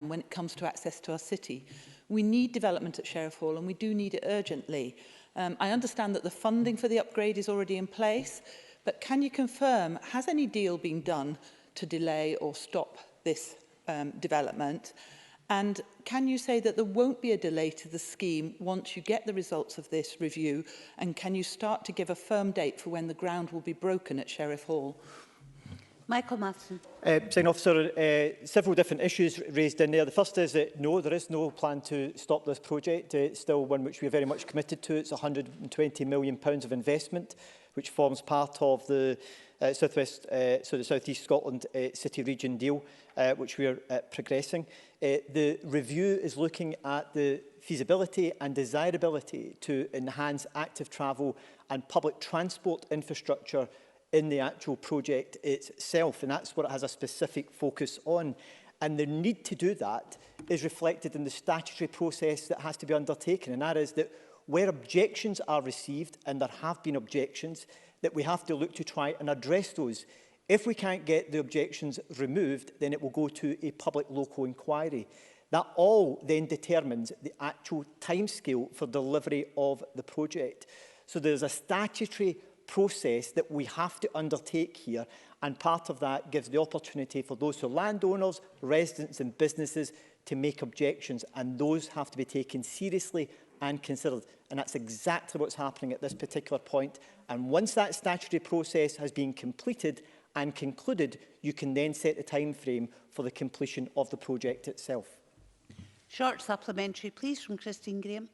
when it comes to access to our city. We need development at Sheriff Hall, and we do need it urgently. I understand that the funding for the upgrade is already in place, but can you confirm, has any deal been done to delay or stop this development? And can you say that there won't be a delay to the scheme once you get the results of this review? And can you start to give a firm date for when the ground will be broken at Sheriff Hall? Michael Matheson. Presiding Officer, several different issues raised in there. The first is that no, there is no plan to stop this project. It's still one which we are very much committed to. It's £120 million of investment, which forms part of the South East Scotland City Region deal, which we are progressing. The review is looking at the feasibility and desirability to enhance active travel and public transport infrastructure in the actual project itself, and that's what it has a specific focus on. And the need to do that is reflected in the statutory process that has to be undertaken, and that is that where objections are received, and there have been objections, that we have to look to try and address those. If we can't get the objections removed, then it will go to a public local inquiry. That all then determines the actual timescale for delivery of the project. So there's a statutory process that we have to undertake here, and part of that gives the opportunity for those who are landowners, residents and businesses to make objections, and those have to be taken seriously and considered. And that's exactly what's happening at this particular point. And once that statutory process has been completed and concluded, you can then set the time frame for the completion of the project itself. Short supplementary, please, from Christine Graham.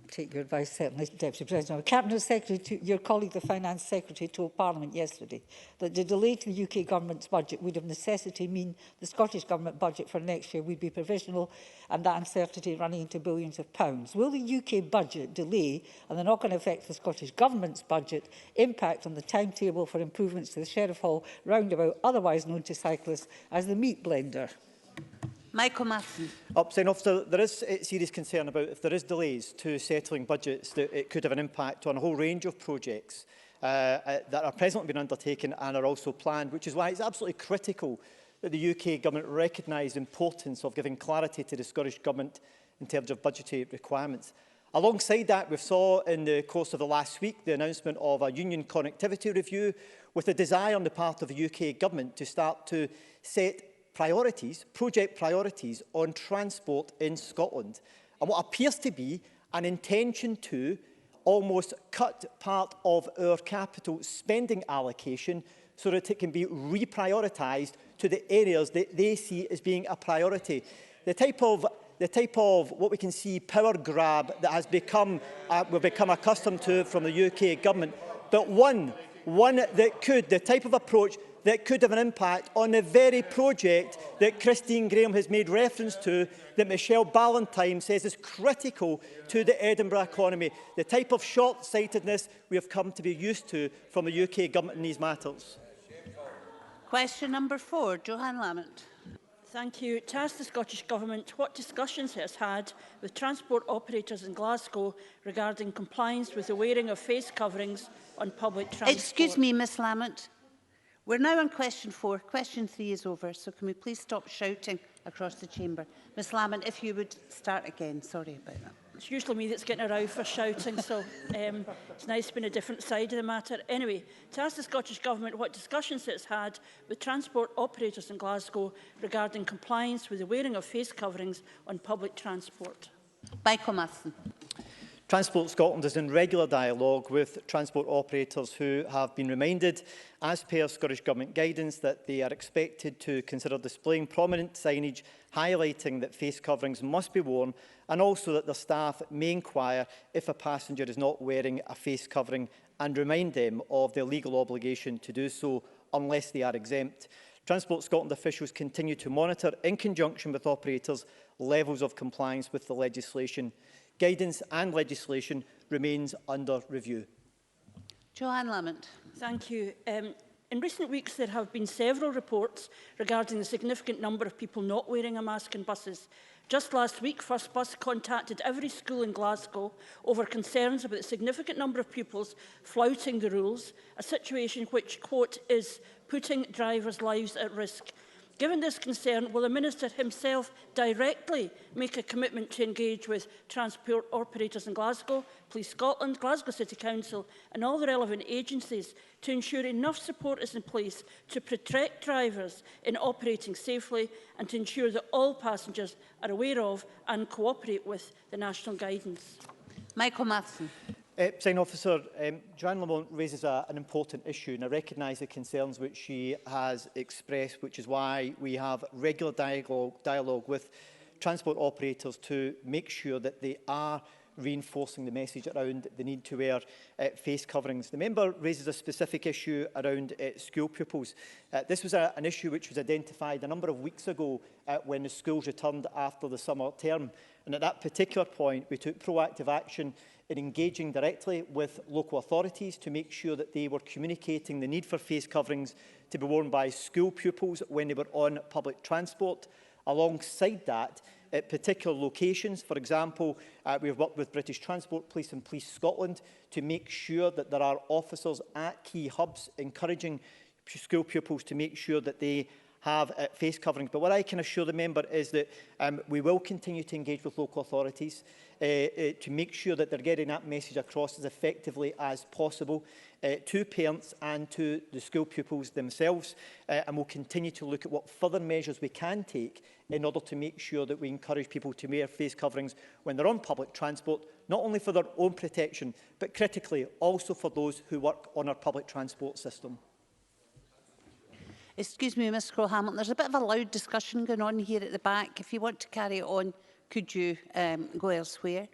Take your advice, certainly, Deputy President. Cabinet Secretary, your colleague, the Finance Secretary, told Parliament yesterday that the delay to the UK Government's budget would of necessity mean the Scottish Government budget for next year would be provisional, and that uncertainty running into billions of pounds. Will the UK budget delay and the knock-on effect of the Scottish Government's budget impact on the timetable for improvements to the Sheriff Hall roundabout, otherwise known to cyclists as the meat blender? Michael Matheson. Presiding Officer, there is serious concern about if there is delays to settling budgets, that it could have an impact on a whole range of projects that are presently being undertaken and are also planned, which is why it's absolutely critical that the UK Government recognise the importance of giving clarity to the Scottish Government in terms of budgetary requirements. Alongside that, we saw in the course of the last week the announcement of a union connectivity review with a desire on the part of the UK Government to start to set project priorities on transport in Scotland, and what appears to be an intention to almost cut part of our capital spending allocation so that it can be reprioritised to the areas that they see as being a priority. The type of what we can see power grab that has become we've become accustomed to from the UK Government, but one that could, the type of approach that could have an impact on the very project that Christine Graham has made reference to, that Michelle Ballantyne says is critical to the Edinburgh economy, the type of short-sightedness we have come to be used to from the UK Government in these matters. Question number 4, Johann Lamont. Thank you. To ask the Scottish Government what discussions it has had with transport operators in Glasgow regarding compliance with the wearing of face coverings on public transport. Excuse me, Miss Lamont. We're now on question 4. Question 3 is over, so can we please stop shouting across the chamber? Miss Lamont, if you would start again. Sorry about that. It's usually me that's getting a row for shouting, so it's nice being a different side of the matter. Anyway, to ask the Scottish Government what discussions it's had with transport operators in Glasgow regarding compliance with the wearing of face coverings on public transport. Michael Matheson. Transport Scotland is in regular dialogue with transport operators who have been reminded, as per Scottish Government guidance, that they are expected to consider displaying prominent signage highlighting that face coverings must be worn, and also that their staff may inquire if a passenger is not wearing a face covering and remind them of their legal obligation to do so unless they are exempt. Transport Scotland officials continue to monitor, in conjunction with operators, levels of compliance with the legislation. Guidance and legislation remains under review. Johann Lamont. Thank you. In recent weeks, there have been several reports regarding the significant number of people not wearing a mask in buses. Just last week, First Bus contacted every school in Glasgow over concerns about the significant number of pupils flouting the rules, a situation which, quote, is putting drivers' lives at risk. Given this concern, will the Minister himself directly make a commitment to engage with transport operators in Glasgow, Police Scotland, Glasgow City Council and all the relevant agencies to ensure enough support is in place to protect drivers in operating safely and to ensure that all passengers are aware of and cooperate with the national guidance? Michael Matheson. Presiding Officer, Joanne Lamont raises an important issue, and I recognise the concerns which she has expressed, which is why we have regular dialogue with transport operators to make sure that they are reinforcing the message around the need to wear face coverings. The member raises a specific issue around school pupils. This was an issue which was identified a number of weeks ago when the schools returned after the summer term. And at that particular point, we took proactive action in engaging directly with local authorities to make sure that they were communicating the need for face coverings to be worn by school pupils when they were on public transport. Alongside that, at particular locations, for example, we have worked with British Transport Police and Police Scotland to make sure that there are officers at key hubs encouraging school pupils to make sure that they have face coverings. But what I can assure the member is that we will continue to engage with local authorities to make sure that they're getting that message across as effectively as possible to parents and to the school pupils themselves. And we'll continue to look at what further measures we can take in order to make sure that we encourage people to wear face coverings when they're on public transport, not only for their own protection, but critically also for those who work on our public transport system. Excuse me, Ms Crowell-Hamilton, there's a bit of a loud discussion going on here at the back. If you want to carry it on, could you go elsewhere?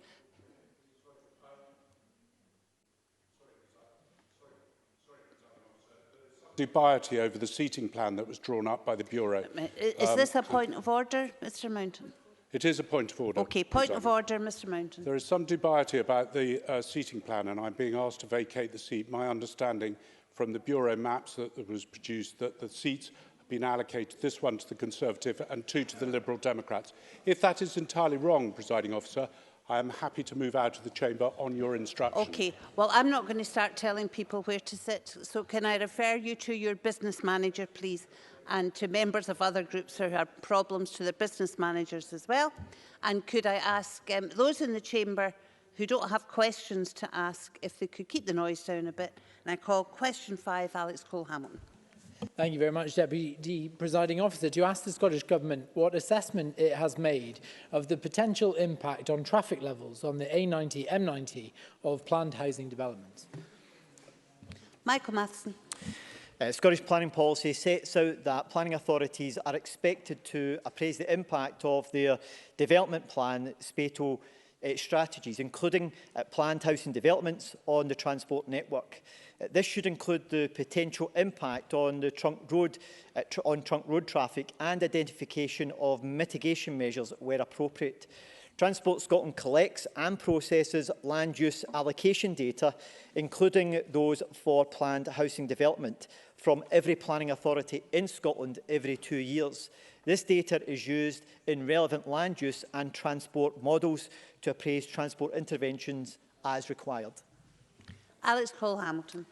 Dubiety over the seating plan that was drawn up by the Bureau. Is this a point of order, Mr Mountain? It is a point of order. Okay, point of order, Mr Mountain. There is some dubiety about the seating plan, and I'm being asked to vacate the seat. My understanding from the Bureau maps that was produced that the seats have been allocated, this one to the Conservative and 2 to the Liberal Democrats. If that is entirely wrong, Presiding Officer, I am happy to move out of the chamber on your instructions. Okay, well, I'm not going to start telling people where to sit, so can I refer you to your business manager, please, and to members of other groups who have problems to their business managers as well. And could I ask those in the chamber who don't have questions to ask if they could keep the noise down a bit. And I call question 5, Alex Cole-Hamilton. Thank you very much, Deputy Presiding Officer. To ask the Scottish Government what assessment it has made of the potential impact on traffic levels on the A90, M90 of planned housing developments. Michael Matheson. Scottish planning policy sets out that planning authorities are expected to appraise the impact of their development plan, SPATO strategies, including planned housing developments on the transport network. This should include the potential impact on the trunk road traffic and identification of mitigation measures where appropriate. Transport Scotland collects and processes land use allocation data, including those for planned housing development, from every planning authority in Scotland every 2 years. This data is used in relevant land use and transport models to appraise transport interventions as required. Alex Cole-Hamilton.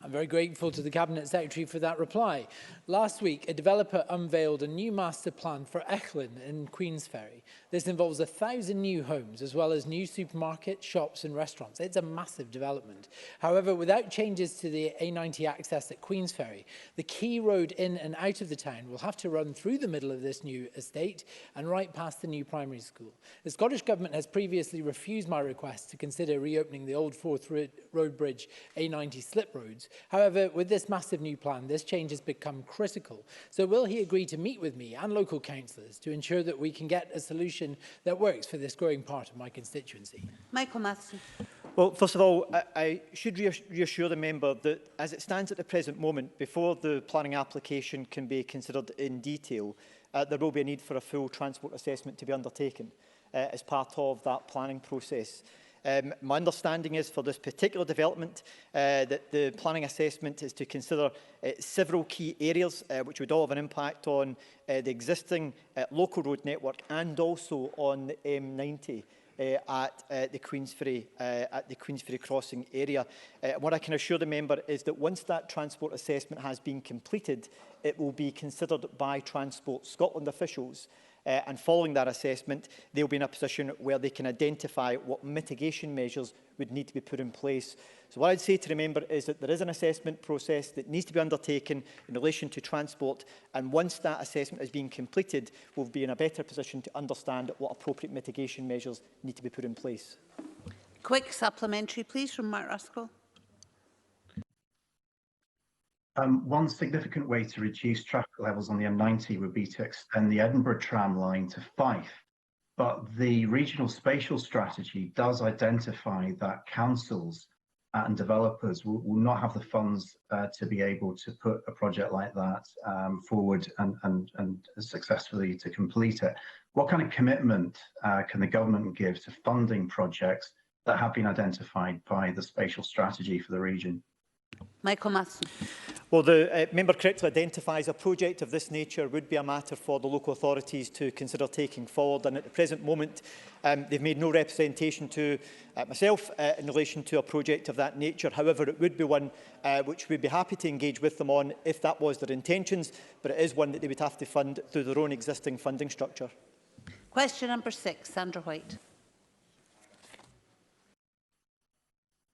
I'm very grateful to the Cabinet Secretary for that reply. Last week, a developer unveiled a new master plan for Echlin in Queensferry. This involves 1,000 new homes, as well as new supermarkets, shops and restaurants. It's a massive development. However, without changes to the A90 access at Queensferry, the key road in and out of the town will have to run through the middle of this new estate and right past the new primary school. The Scottish Government has previously refused my request to consider reopening the old Forth Road Bridge A90 slip roads. However, with this massive new plan, this change has become critical. So will he agree to meet with me and local councillors to ensure that we can get a solution that works for this growing part of my constituency? Michael Matheson. Well, first of all, I should reassure the member that as it stands at the present moment, before the planning application can be considered in detail, there will be a need for a full transport assessment to be undertaken as part of that planning process. My understanding is for this particular development that the planning assessment is to consider several key areas which would all have an impact on the existing local road network and also on the M90. at the Queensferry crossing area. What I can assure the member is that once that transport assessment has been completed, it will be considered by Transport Scotland officials. And following that assessment, they'll be in a position where they can identify what mitigation measures would need to be put in place. So what I'd say to the member is that there is an assessment process that needs to be undertaken in relation to transport, and once that assessment has been completed, we'll be in a better position to understand what appropriate mitigation measures need to be put in place. Quick supplementary, please, from Mark Ruskell. One significant way to reduce traffic levels on the M90 would be to extend the Edinburgh tram line to Fife. But the regional spatial strategy does identify that councils and developers will not have the funds to be able to put a project like that forward and successfully to complete it. What kind of commitment can the government give to funding projects that have been identified by the spatial strategy for the region? Michael Matheson. Well, the member correctly identifies a project of this nature would be a matter for the local authorities to consider taking forward, and at the present moment they've made no representation to myself in relation to a project of that nature. However, it would be one which we'd be happy to engage with them on if that was their intentions, but it is one that they would have to fund through their own existing funding structure. Question number 6, Sandra White.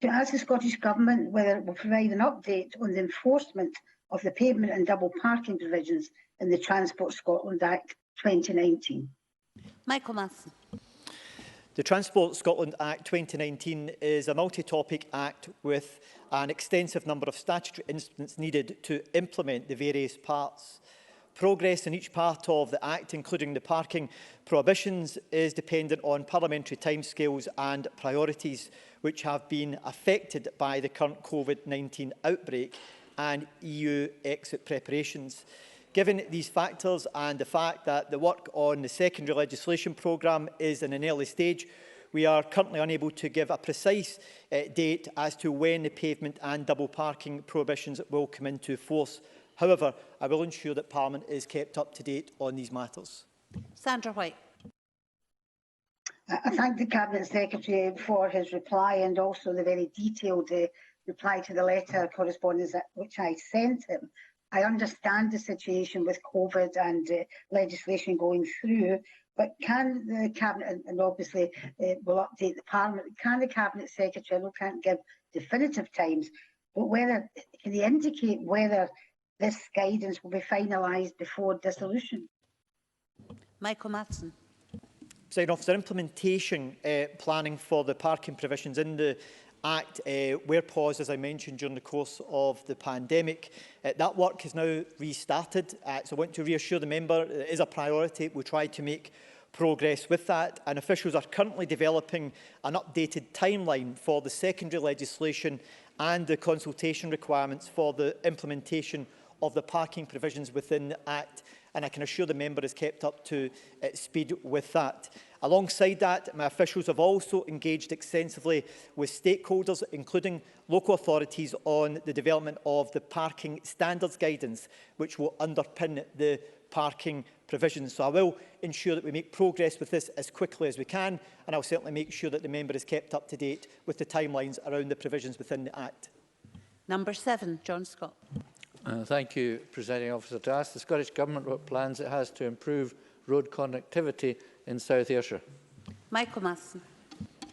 To ask the Scottish Government whether it will provide an update on the enforcement of the pavement and double parking provisions in the Transport Scotland Act 2019. Michael Matheson. The Transport Scotland Act 2019 is a multi-topic act with an extensive number of statutory instruments needed to implement the various parts. Progress in each part of the Act, including the parking prohibitions, is dependent on parliamentary timescales and priorities, which have been affected by the current COVID-19 outbreak and EU exit preparations. Given these factors and the fact that the work on the secondary legislation programme is in an early stage, we are currently unable to give a precise date as to when the pavement and double parking prohibitions will come into force. However, I will ensure that Parliament is kept up to date on these matters. Sandra White. I thank the Cabinet Secretary for his reply and also the very detailed reply to the letter correspondence which I sent him. I understand the situation with COVID and legislation going through, but can the Cabinet, and obviously will update the Parliament, can the Cabinet Secretary, I know can't give definitive times, but whether, can he indicate whether this guidance will be finalised before dissolution? Michael Matheson. Presiding Officer, implementation planning for the parking provisions in the Act were paused, as I mentioned, during the course of the pandemic. That work has now restarted, so I want to reassure the member that it is a priority. We try to make progress with that, and officials are currently developing an updated timeline for the secondary legislation and the consultation requirements for the implementation of the parking provisions within the Act, and I can assure the member is kept up to speed with that. Alongside that, my officials have also engaged extensively with stakeholders, including local authorities, on the development of the parking standards guidance, which will underpin the parking provisions. So I will ensure that we make progress with this as quickly as we can, and I'll certainly make sure that the member is kept up to date with the timelines around the provisions within the Act. Number 7, John Scott. Thank you, Presiding Officer. To ask the Scottish Government what plans it has to improve road connectivity in South Ayrshire. Michael Matheson.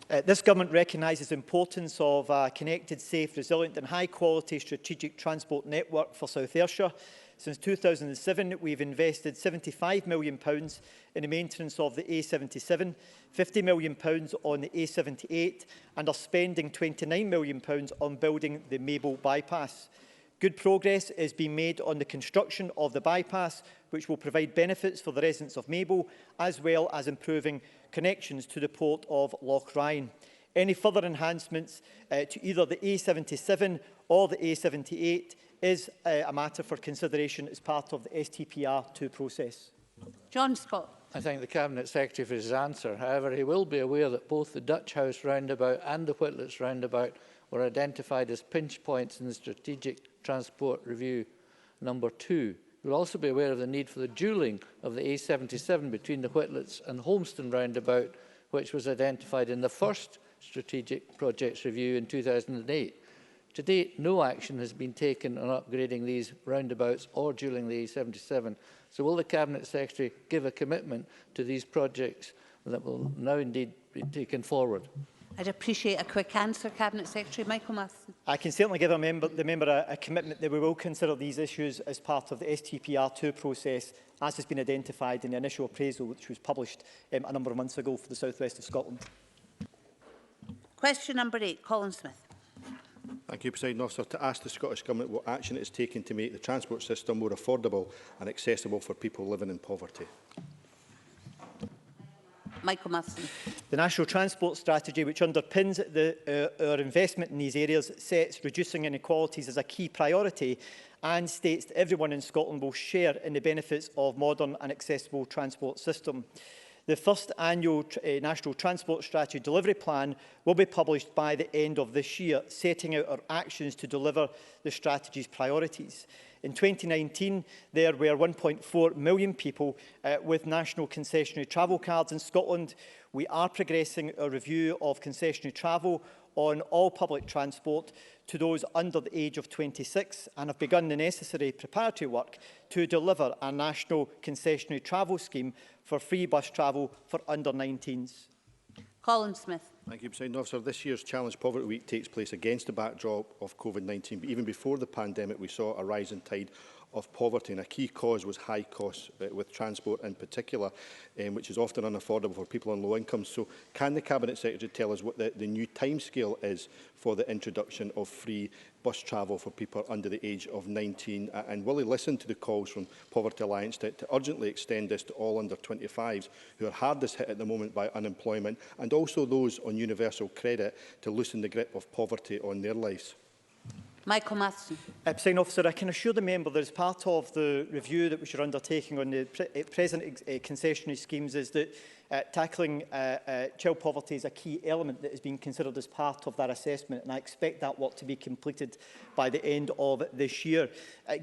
This Government recognises the importance of a connected, safe, resilient and high-quality strategic transport network for South Ayrshire. Since 2007, we've invested £75 million in the maintenance of the A77, £50 million on the A78 and are spending £29 million on building the Maybole bypass. Good progress is being made on the construction of the bypass, which will provide benefits for the residents of Maybole, as well as improving connections to the port of Loch Ryan. Any further enhancements to either the A77 or the A78 is a matter for consideration as part of the STPR2 process. John Scott. I thank the Cabinet Secretary for his answer. However, he will be aware that both the Dutch House roundabout and the Whitlets roundabout were identified as pinch points in the Strategic Transport Review number 2. You will also be aware of the need for the dualling of the A77 between the Whitlets and Holmeston roundabout, which was identified in the first Strategic Projects Review in 2008. To date, no action has been taken on upgrading these roundabouts or during the A77. So will the Cabinet Secretary give a commitment to these projects that will now indeed be taken forward? I'd appreciate a quick answer, Cabinet Secretary Michael Matheson. I can certainly give the member a commitment that we will consider these issues as part of the STPR2 process, as has been identified in the initial appraisal which was published a number of months ago for the South West of Scotland. Question number 8, Colin Smith. Thank you, Presiding Officer. To ask the Scottish Government what action it is taking to make the transport system more affordable and accessible for people living in poverty. Michael Matheson. The National Transport Strategy, which underpins our investment in these areas, sets reducing inequalities as a key priority and states that everyone in Scotland will share in the benefits of modern and accessible transport system. The first annual National Transport Strategy Delivery Plan will be published by the end of this year, setting out our actions to deliver the strategy's priorities. In 2019, there were 1.4 million people with national concessionary travel cards in Scotland. We are progressing a review of concessionary travel on all public transport to those under the age of 26 and have begun the necessary preparatory work to deliver a national concessionary travel scheme for free bus travel for under 19s. Colin Smith. Thank you, Presiding Officer. This year's Challenge Poverty Week takes place against the backdrop of COVID-19, but even before the pandemic we saw a rising tide of poverty, and a key cause was high costs with transport in particular, which is often unaffordable for people on low incomes. So can the Cabinet Secretary tell us what the new timescale is for the introduction of free bus travel for people under the age of 19? And will he listen to the calls from Poverty Alliance to urgently extend this to all under 25s who are hardest hit at the moment by unemployment, and also those on universal credit, to loosen the grip of poverty on their lives? Michael Matheson. Presiding Officer, I can assure the member that as part of the review that we are undertaking on the present concessionary schemes is that tackling child poverty is a key element that is being considered as part of that assessment, and I expect that work to be completed by the end of this year.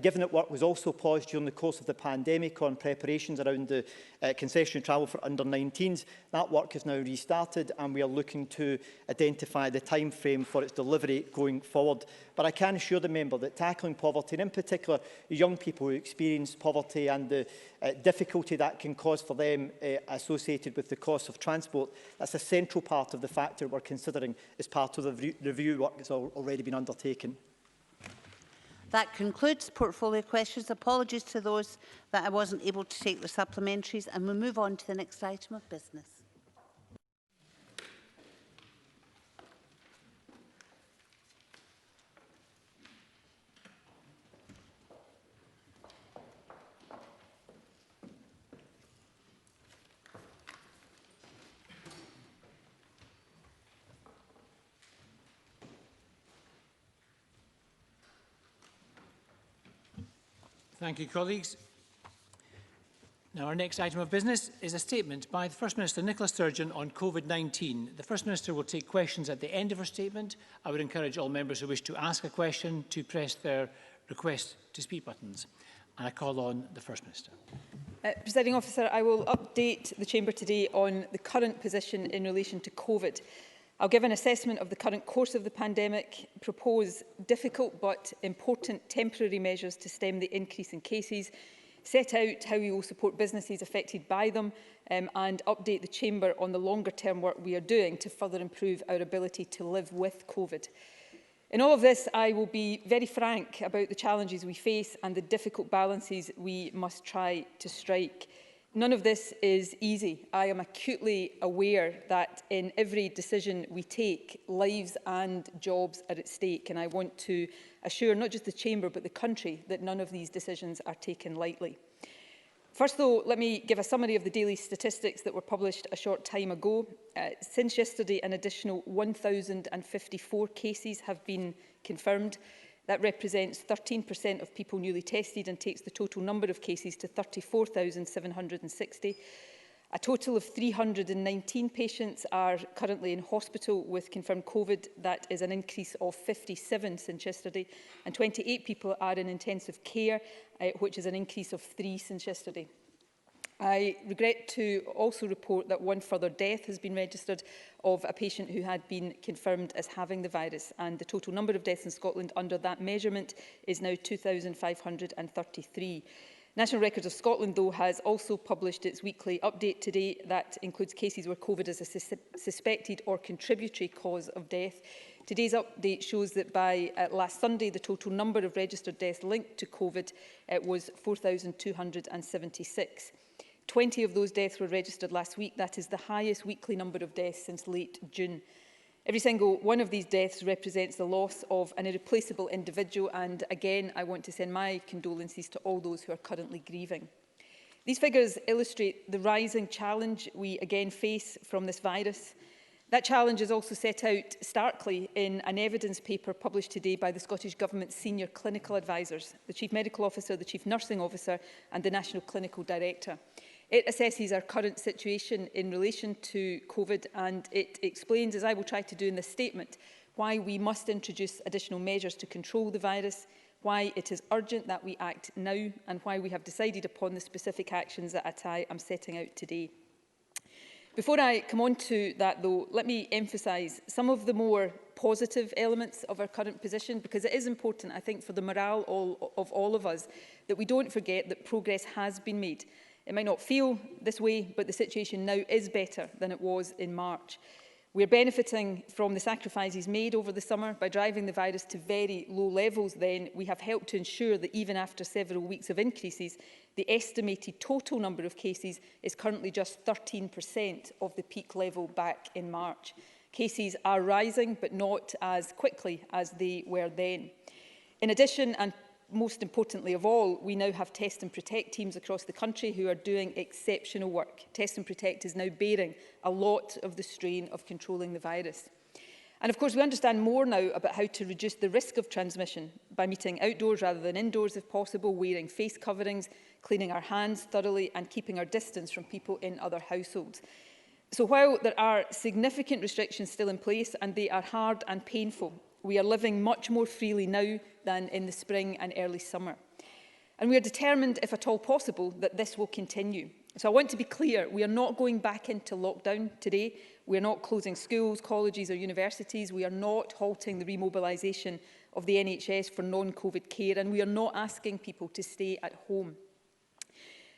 Given that work was also paused during the course of the pandemic on preparations around the concessionary travel for under 19s, that work is now restarted and we are looking to identify the time frame for its delivery going forward. But I can assure the member that tackling poverty, and in particular young people who experience poverty and the difficulty that can cause for them associated with the cost of transport, that's a central part of the factor we're considering as part of the review work that's already been undertaken. That concludes portfolio questions. Apologies to those that I wasn't able to take the supplementaries, and we'll move on to the next item of business. Thank you, colleagues. Now, our next item of business is a statement by the First Minister, Nicola Sturgeon, on COVID-19. The First Minister will take questions at the end of her statement. I would encourage all members who wish to ask a question to press their request to speak buttons. And I call on the First Minister. Presiding Officer, I will update the Chamber today on the current position in relation to COVID. I'll give an assessment of the current course of the pandemic, propose difficult but important temporary measures to stem the increase in cases, set out how we will support businesses affected by them, and update the Chamber on the longer-term work we are doing to further improve our ability to live with COVID. In all of this, I will be very frank about the challenges we face and the difficult balances we must try to strike. None of this is easy. I am acutely aware that in every decision we take, lives and jobs are at stake, and I want to assure not just the Chamber but the country that none of these decisions are taken lightly. First, though, let me give a summary of the daily statistics that were published a short time ago. Since yesterday, an additional 1,054 cases have been confirmed. That represents 13% of people newly tested and takes the total number of cases to 34,760. A total of 319 patients are currently in hospital with confirmed COVID. That is an increase of 57 since yesterday. And 28 people are in intensive care, which is an increase of 3 since yesterday. I regret to also report that one further death has been registered of a patient who had been confirmed as having the virus, and the total number of deaths in Scotland under that measurement is now 2,533. National Records of Scotland, though, has also published its weekly update today that includes cases where COVID is a suspected or contributory cause of death. Today's update shows that by last Sunday, the total number of registered deaths linked to COVID was 4,276. 20 of those deaths were registered last week. That is the highest weekly number of deaths since late June. Every single one of these deaths represents the loss of an irreplaceable individual, and again, I want to send my condolences to all those who are currently grieving. These figures illustrate the rising challenge we again face from this virus. That challenge is also set out starkly in an evidence paper published today by the Scottish Government's senior clinical advisers, the Chief Medical Officer, the Chief Nursing Officer and the National Clinical Director. It assesses our current situation in relation to COVID, and it explains, as I will try to do in this statement, why we must introduce additional measures to control the virus, why it is urgent that we act now, and why we have decided upon the specific actions that I am setting out today. Before I come on to that, though, let me emphasise some of the more positive elements of our current position, because it is important, I think, for the morale of all of us, that we don't forget that progress has been made. It might not feel this way, but the situation now is better than it was in March. We are benefiting from the sacrifices made over the summer. By driving the virus to very low levels then, we have helped to ensure that even after several weeks of increases, the estimated total number of cases is currently just 13% of the peak level back in March. Cases are rising, but not as quickly as they were then. In addition, and most importantly of all, we now have Test and Protect teams across the country who are doing exceptional work. Test and Protect is now bearing a lot of the strain of controlling the virus. And of course, we understand more now about how to reduce the risk of transmission by meeting outdoors rather than indoors if possible, wearing face coverings, cleaning our hands thoroughly and keeping our distance from people in other households. So while there are significant restrictions still in place and they are hard and painful, we are living much more freely now than in the spring and early summer. And we are determined, if at all possible, that this will continue. So I want to be clear, we are not going back into lockdown today. We are not closing schools, colleges or universities. We are not halting the remobilisation of the NHS for non-COVID care, and we are not asking people to stay at home.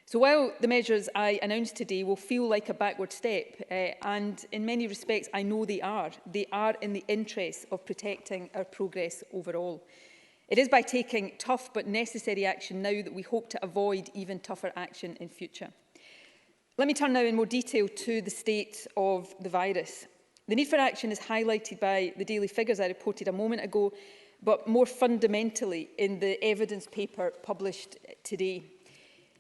So while the measures I announced today will feel like a backward step, and in many respects I know they are in the interest of protecting our progress overall. It is by taking tough but necessary action now that we hope to avoid even tougher action in future. Let me turn now in more detail to the state of the virus. The need for action is highlighted by the daily figures I reported a moment ago, but more fundamentally in the evidence paper published today.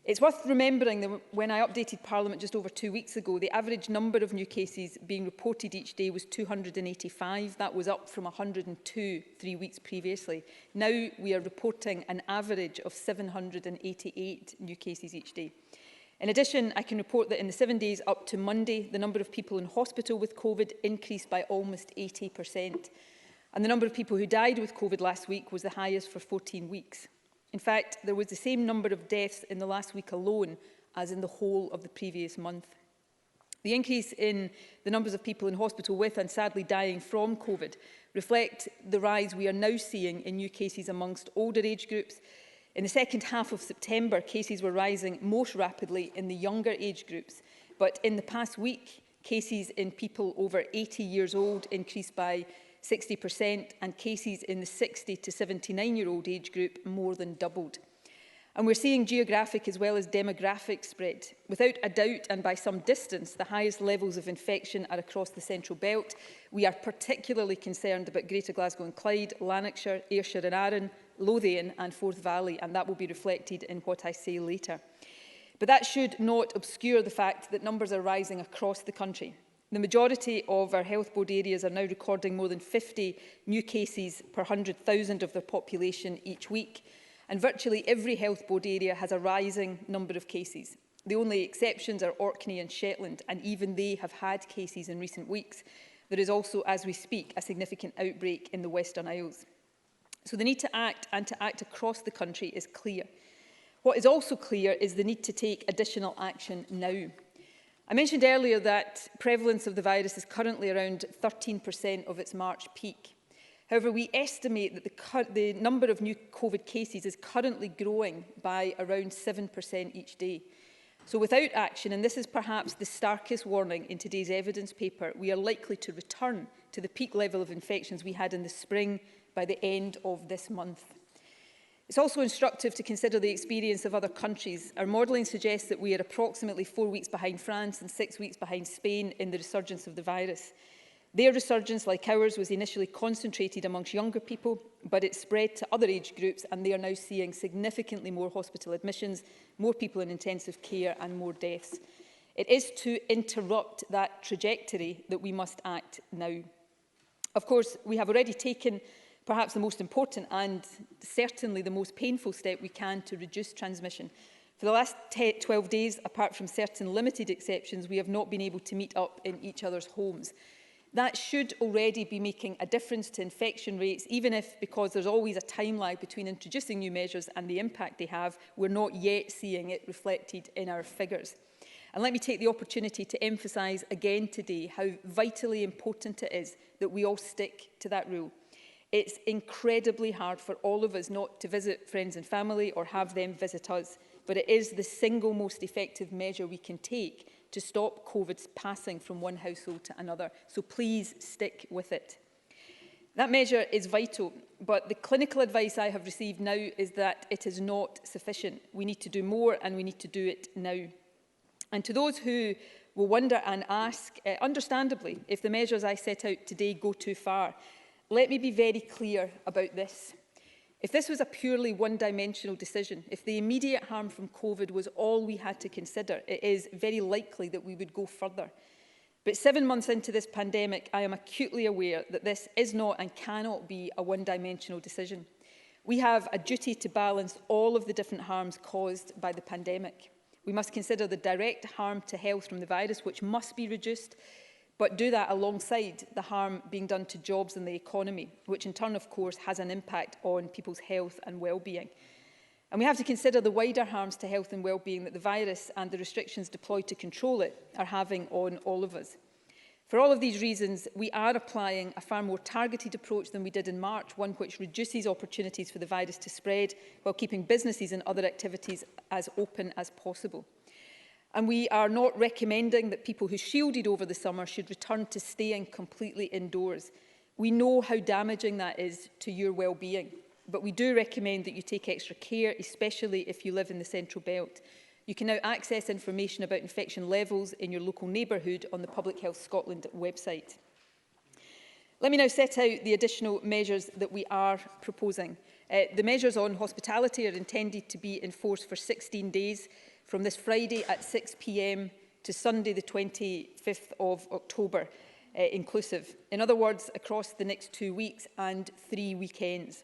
It's worth remembering that when I updated Parliament just over 2 weeks ago, the average number of new cases being reported each day was 285. That was up from 102 3 weeks previously. Now we are reporting an average of 788 new cases each day. In addition, I can report that in the 7 days up to Monday, the number of people in hospital with COVID increased by almost 80%. And the number of people who died with COVID last week was the highest for 14 weeks. In fact, there was the same number of deaths in the last week alone as in the whole of the previous month. The increase in the numbers of people in hospital with and sadly dying from COVID reflect the rise we are now seeing in new cases amongst older age groups. In the second half of September, cases were rising most rapidly in the younger age groups, but in the past week, cases in people over 80 years old increased by 60%, and cases in the 60 to 79-year-old age group more than doubled. And we're seeing geographic as well as demographic spread. Without a doubt, and by some distance, the highest levels of infection are across the Central Belt. We are particularly concerned about Greater Glasgow and Clyde, Lanarkshire, Ayrshire and Arran, Lothian and Forth Valley, and that will be reflected in what I say later. But that should not obscure the fact that numbers are rising across the country. The majority of our health board areas are now recording more than 50 new cases per 100,000 of their population each week, and virtually every health board area has a rising number of cases. The only exceptions are Orkney and Shetland, and even they have had cases in recent weeks. There is also, as we speak, a significant outbreak in the Western Isles. So the need to act, and to act across the country, is clear. What is also clear is the need to take additional action now. I mentioned earlier that prevalence of the virus is currently around 13% of its March peak. However, we estimate that the number of new COVID cases is currently growing by around 7% each day. So without action, and this is perhaps the starkest warning in today's evidence paper, we are likely to return to the peak level of infections we had in the spring by the end of this month. It's also instructive to consider the experience of other countries. Our modelling suggests that we are approximately 4 weeks behind France and 6 weeks behind Spain in the resurgence of the virus. Their resurgence, like ours, was initially concentrated amongst younger people, but it spread to other age groups, and they are now seeing significantly more hospital admissions, more people in intensive care and more deaths. It is to interrupt that trajectory that we must act now. Of course, we have already taken perhaps the most important and certainly the most painful step we can to reduce transmission. For the last 12 days, apart from certain limited exceptions, we have not been able to meet up in each other's homes. That should already be making a difference to infection rates, even if, because there's always a time lag between introducing new measures and the impact they have, we're not yet seeing it reflected in our figures. And let me take the opportunity to emphasise again today how vitally important it is that we all stick to that rule. It's incredibly hard for all of us not to visit friends and family or have them visit us, but it is the single most effective measure we can take to stop COVID's passing from one household to another. So please stick with it. That measure is vital, but the clinical advice I have received now is that it is not sufficient. We need to do more, and we need to do it now. And to those who will wonder and ask, understandably, if the measures I set out today go too far, let me be very clear about this. If this was a purely one-dimensional decision, if the immediate harm from COVID was all we had to consider, it is very likely that we would go further. But 7 months into this pandemic, I am acutely aware that this is not and cannot be a one-dimensional decision. We have a duty to balance all of the different harms caused by the pandemic. We must consider the direct harm to health from the virus, which must be reduced, but do that alongside the harm being done to jobs and the economy, which in turn, of course, has an impact on people's health and well-being. And we have to consider the wider harms to health and well-being that the virus and the restrictions deployed to control it are having on all of us. For all of these reasons, we are applying a far more targeted approach than we did in March, one which reduces opportunities for the virus to spread while keeping businesses and other activities as open as possible. And we are not recommending that people who shielded over the summer should return to staying completely indoors. We know how damaging that is to your well-being, but we do recommend that you take extra care, especially if you live in the Central Belt. You can now access information about infection levels in your local neighbourhood on the Public Health Scotland website. Let me now set out the additional measures that we are proposing. The measures on hospitality are intended to be in force for 16 days, from this Friday at 6 p.m. to Sunday the 25th of October inclusive. In other words, across the next 2 weeks and 3 weekends.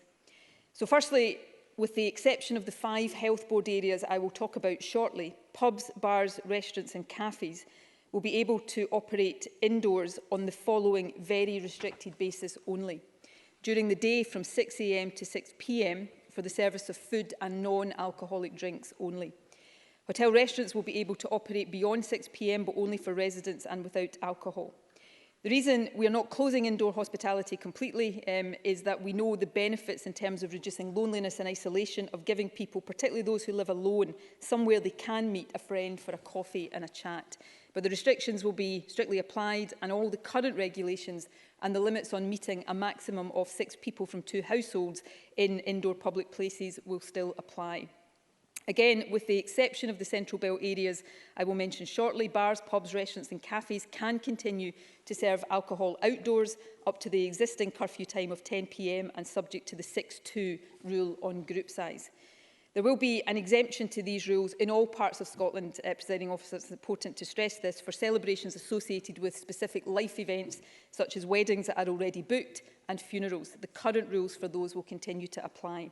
So firstly, with the exception of the 5 health board areas I will talk about shortly, pubs, bars, restaurants and cafes will be able to operate indoors on the following very restricted basis only. During the day from 6 a.m. to 6 p.m. for the service of food and non-alcoholic drinks only. Hotel restaurants will be able to operate beyond 6 p.m, but only for residents and without alcohol. The reason we are not closing indoor hospitality completely is that we know the benefits in terms of reducing loneliness and isolation, of giving people, particularly those who live alone, somewhere they can meet a friend for a coffee and a chat. But the restrictions will be strictly applied, and all the current regulations and the limits on meeting a maximum of 6 people from 2 households in indoor public places will still apply. Again, with the exception of the Central Belt areas I will mention shortly, bars, pubs, restaurants and cafes can continue to serve alcohol outdoors up to the existing curfew time of 10 p.m. and subject to the 6-2 rule on group size. There will be an exemption to these rules in all parts of Scotland, Presiding Officer. It's important to stress this, for celebrations associated with specific life events such as weddings that are already booked and funerals. The current rules for those will continue to apply.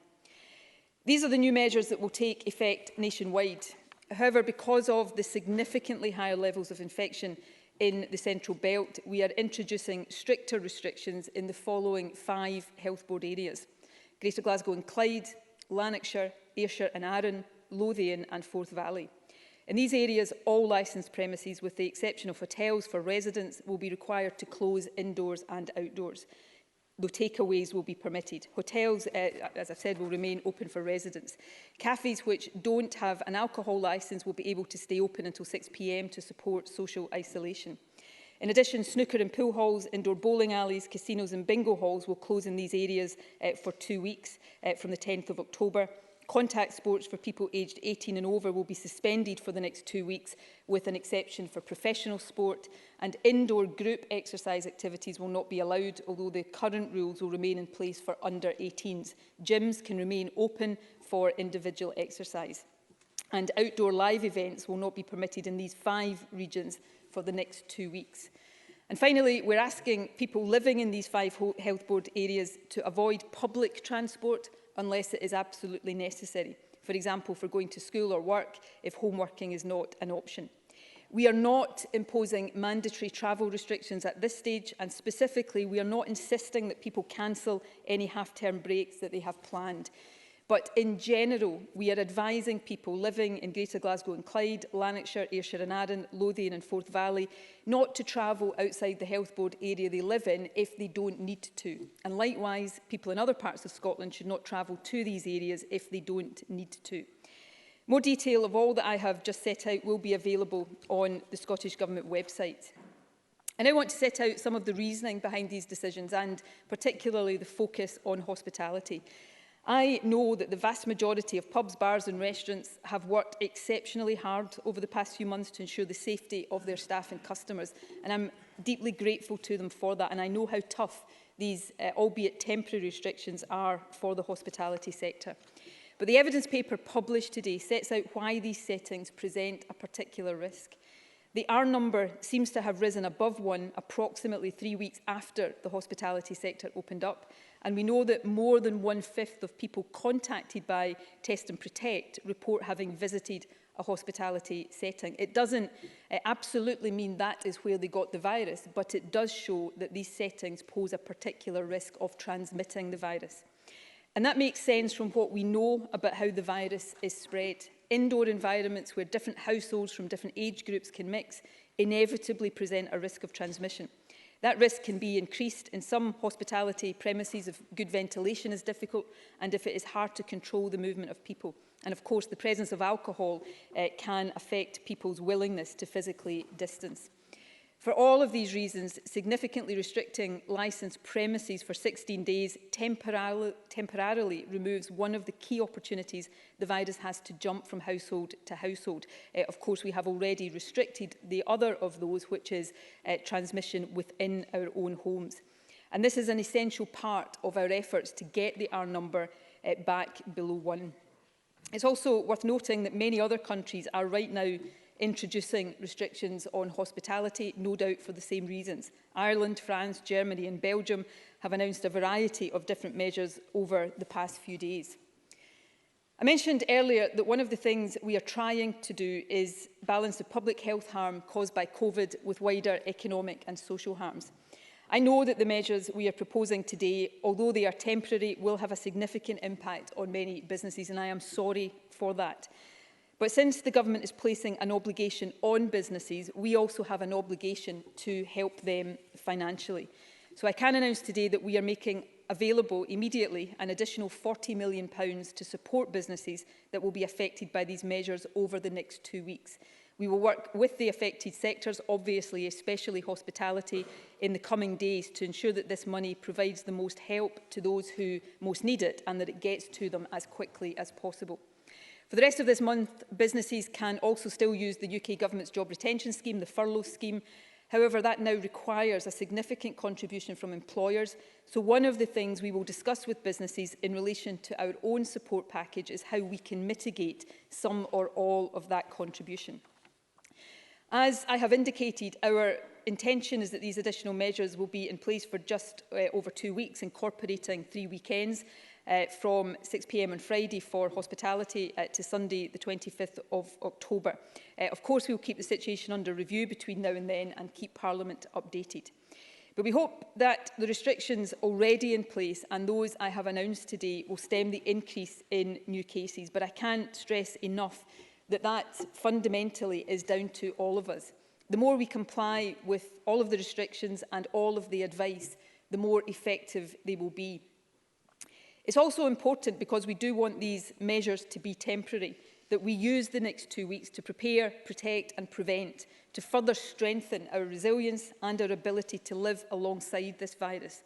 These are the new measures that will take effect nationwide. However, because of the significantly higher levels of infection in the Central Belt, we are introducing stricter restrictions in the following 5 health board areas: Greater Glasgow and Clyde, Lanarkshire, Ayrshire and Arran, Lothian and Forth Valley. In these areas, all licensed premises, with the exception of hotels for residents, will be required to close indoors and outdoors, though takeaways will be permitted. Hotels, as I've said, will remain open for residents. Cafes which don't have an alcohol licence will be able to stay open until 6 p.m. to support social isolation. In addition, snooker and pool halls, indoor bowling alleys, casinos and bingo halls will close in these areas for 2 weeks from the 10th of October. Contact sports for people aged 18 and over will be suspended for the next 2 weeks, with an exception for professional sport, and indoor group exercise activities will not be allowed, although the current rules will remain in place for under 18s. Gyms can remain open for individual exercise, and outdoor live events will not be permitted in these 5 regions for the next 2 weeks. And finally, we're asking people living in these 5 health board areas to avoid public transport unless it is absolutely necessary. For example, for going to school or work, if home working is not an option. We are not imposing mandatory travel restrictions at this stage, and specifically, we are not insisting that people cancel any half-term breaks that they have planned. But in general, we are advising people living in Greater Glasgow and Clyde, Lanarkshire, Ayrshire and Arran, Lothian and Forth Valley not to travel outside the health board area they live in if they don't need to. And likewise, people in other parts of Scotland should not travel to these areas if they don't need to. More detail of all that I have just set out will be available on the Scottish Government website. I now want to set out some of the reasoning behind these decisions, and particularly the focus on hospitality. I know that the vast majority of pubs, bars and restaurants have worked exceptionally hard over the past few months to ensure the safety of their staff and customers, and I'm deeply grateful to them for that, and I know how tough these, albeit temporary restrictions are for the hospitality sector. But the evidence paper published today sets out why these settings present a particular risk. The R number seems to have risen above 1 approximately 3 weeks after the hospitality sector opened up, and we know that more than 1/5 of people contacted by Test and Protect report having visited a hospitality setting. It doesn't absolutely mean that is where they got the virus, but it does show that these settings pose a particular risk of transmitting the virus. And that makes sense from what we know about how the virus is spread. Indoor environments where different households from different age groups can mix inevitably present a risk of transmission. That risk can be increased in some hospitality premises if good ventilation is difficult and if it is hard to control the movement of people. And of course, the presence of alcohol can affect people's willingness to physically distance. For all of these reasons, significantly restricting licensed premises for 16 days temporarily removes one of the key opportunities the virus has to jump from household to household. Of course, we have already restricted the other of those, which is transmission within our own homes. And this is an essential part of our efforts to get the R number back below 1. It's also worth noting that many other countries are right now introducing restrictions on hospitality, no doubt for the same reasons. Ireland, France, Germany and Belgium have announced a variety of different measures over the past few days. I mentioned earlier that one of the things we are trying to do is balance the public health harm caused by COVID with wider economic and social harms. I know that the measures we are proposing today, although they are temporary, will have a significant impact on many businesses, and I am sorry for that. But since the government is placing an obligation on businesses, we also have an obligation to help them financially. So I can announce today that we are making available immediately an additional £40 million to support businesses that will be affected by these measures over the next 2 weeks. We will work with the affected sectors, obviously, especially hospitality, in the coming days to ensure that this money provides the most help to those who most need it and that it gets to them as quickly as possible. For the rest of this month, businesses can also still use the UK Government's Job Retention Scheme, the furlough scheme. However, that now requires a significant contribution from employers. So one of the things we will discuss with businesses in relation to our own support package is how we can mitigate some or all of that contribution. As I have indicated, our intention is that these additional measures will be in place for just over 2 weeks, incorporating 3 weekends. From 6 p.m. on Friday for hospitality to Sunday the 25th of October. Of course, we will keep the situation under review between now and then and keep Parliament updated. But we hope that the restrictions already in place and those I have announced today will stem the increase in new cases. But I can't stress enough that that fundamentally is down to all of us. The more we comply with all of the restrictions and all of the advice, the more effective they will be. It's also important, because we do want these measures to be temporary, that we use the next 2 weeks to prepare, protect and prevent, to further strengthen our resilience and our ability to live alongside this virus.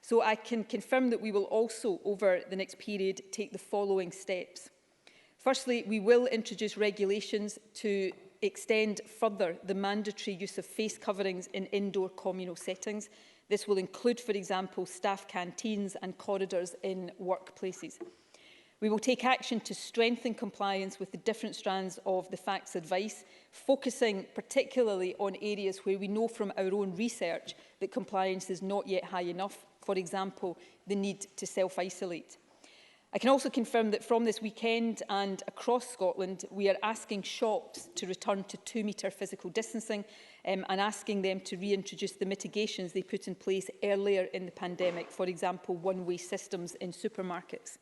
So I can confirm that we will also, over the next period, take the following steps. Firstly, we will introduce regulations to extend further the mandatory use of face coverings in indoor communal settings. This will include, for example, staff canteens and corridors in workplaces. We will take action to strengthen compliance with the different strands of the facts advice, focusing particularly on areas where we know from our own research that compliance is not yet high enough, for example, the need to self-isolate. I can also confirm that from this weekend and across Scotland, we are asking shops to return to 2-metre physical distancing and asking them to reintroduce the mitigations they put in place earlier in the pandemic, for example, one-way systems in supermarkets.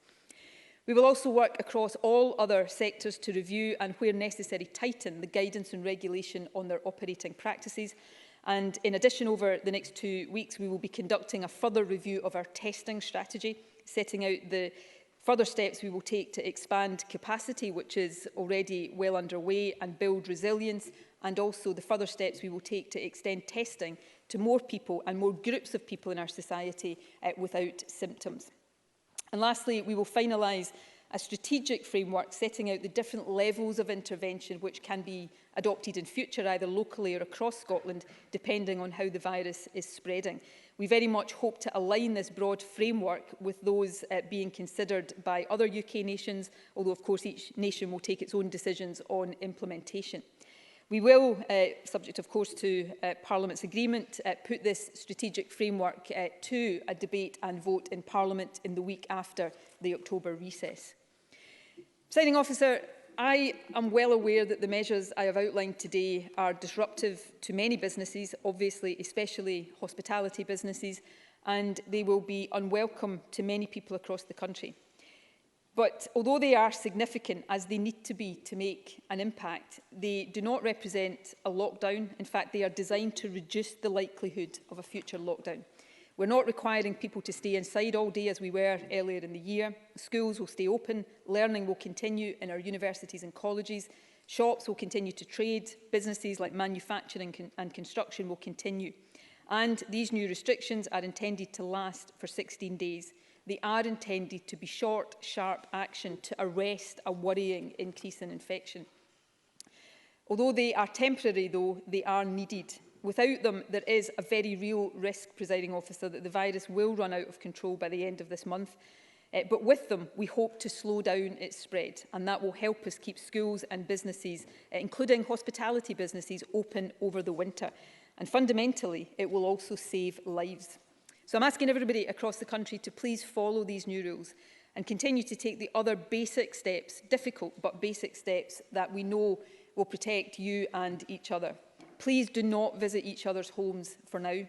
We will also work across all other sectors to review and, where necessary, tighten the guidance and regulation on their operating practices. And in addition, over the next 2 weeks, we will be conducting a further review of our testing strategy, setting out the further steps we will take to expand capacity, which is already well underway, and build resilience, and also the further steps we will take to extend testing to more people and more groups of people in our society without symptoms. And lastly, we will finalise a strategic framework setting out the different levels of intervention which can be adopted in future, either locally or across Scotland, depending on how the virus is spreading. We very much hope to align this broad framework with those being considered by other UK nations, although of course each nation will take its own decisions on implementation. We will, subject of course to Parliament's agreement, put this strategic framework to a debate and vote in Parliament in the week after the October recess. Presiding Officer, I am well aware that the measures I have outlined today are disruptive to many businesses, obviously especially hospitality businesses, and they will be unwelcome to many people across the country. But although they are significant, as they need to be to make an impact, they do not represent a lockdown. In fact, they are designed to reduce the likelihood of a future lockdown. We're not requiring people to stay inside all day as we were earlier in the year. Schools will stay open, learning will continue in our universities and colleges, shops will continue to trade, businesses like manufacturing and construction will continue. And these new restrictions are intended to last for 16 days. They are intended to be short, sharp action to arrest a worrying increase in infection. Although they are temporary, though, they are needed. Without them, there is a very real risk, Presiding Officer, that the virus will run out of control by the end of this month. But with them, we hope to slow down its spread, and that will help us keep schools and businesses, including hospitality businesses, open over the winter. And fundamentally, it will also save lives. So I'm asking everybody across the country to please follow these new rules and continue to take the other basic steps, difficult but basic steps, that we know will protect you and each other. Please do not visit each other's homes for now.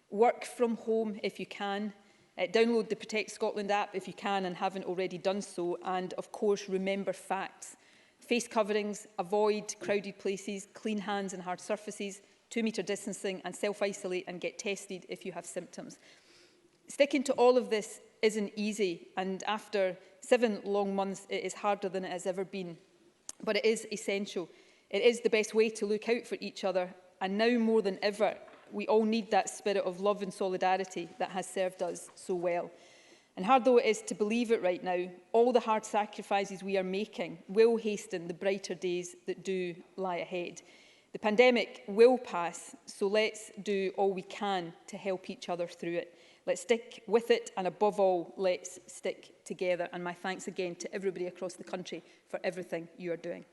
Work from home if you can. Download the Protect Scotland app if you can and haven't already done so. And of course, remember facts. Face coverings, avoid crowded places, clean hands and hard surfaces, 2-metre distancing, and self-isolate and get tested if you have symptoms. Sticking to all of this isn't easy, and after 7 long months, it is harder than it has ever been. But it is essential. It is the best way to look out for each other, and now more than ever, we all need that spirit of love and solidarity that has served us so well. And hard though it is to believe it right now, all the hard sacrifices we are making will hasten the brighter days that do lie ahead. The pandemic will pass, so let's do all we can to help each other through it. Let's stick with it, and above all, let's stick together. And my thanks again to everybody across the country for everything you are doing.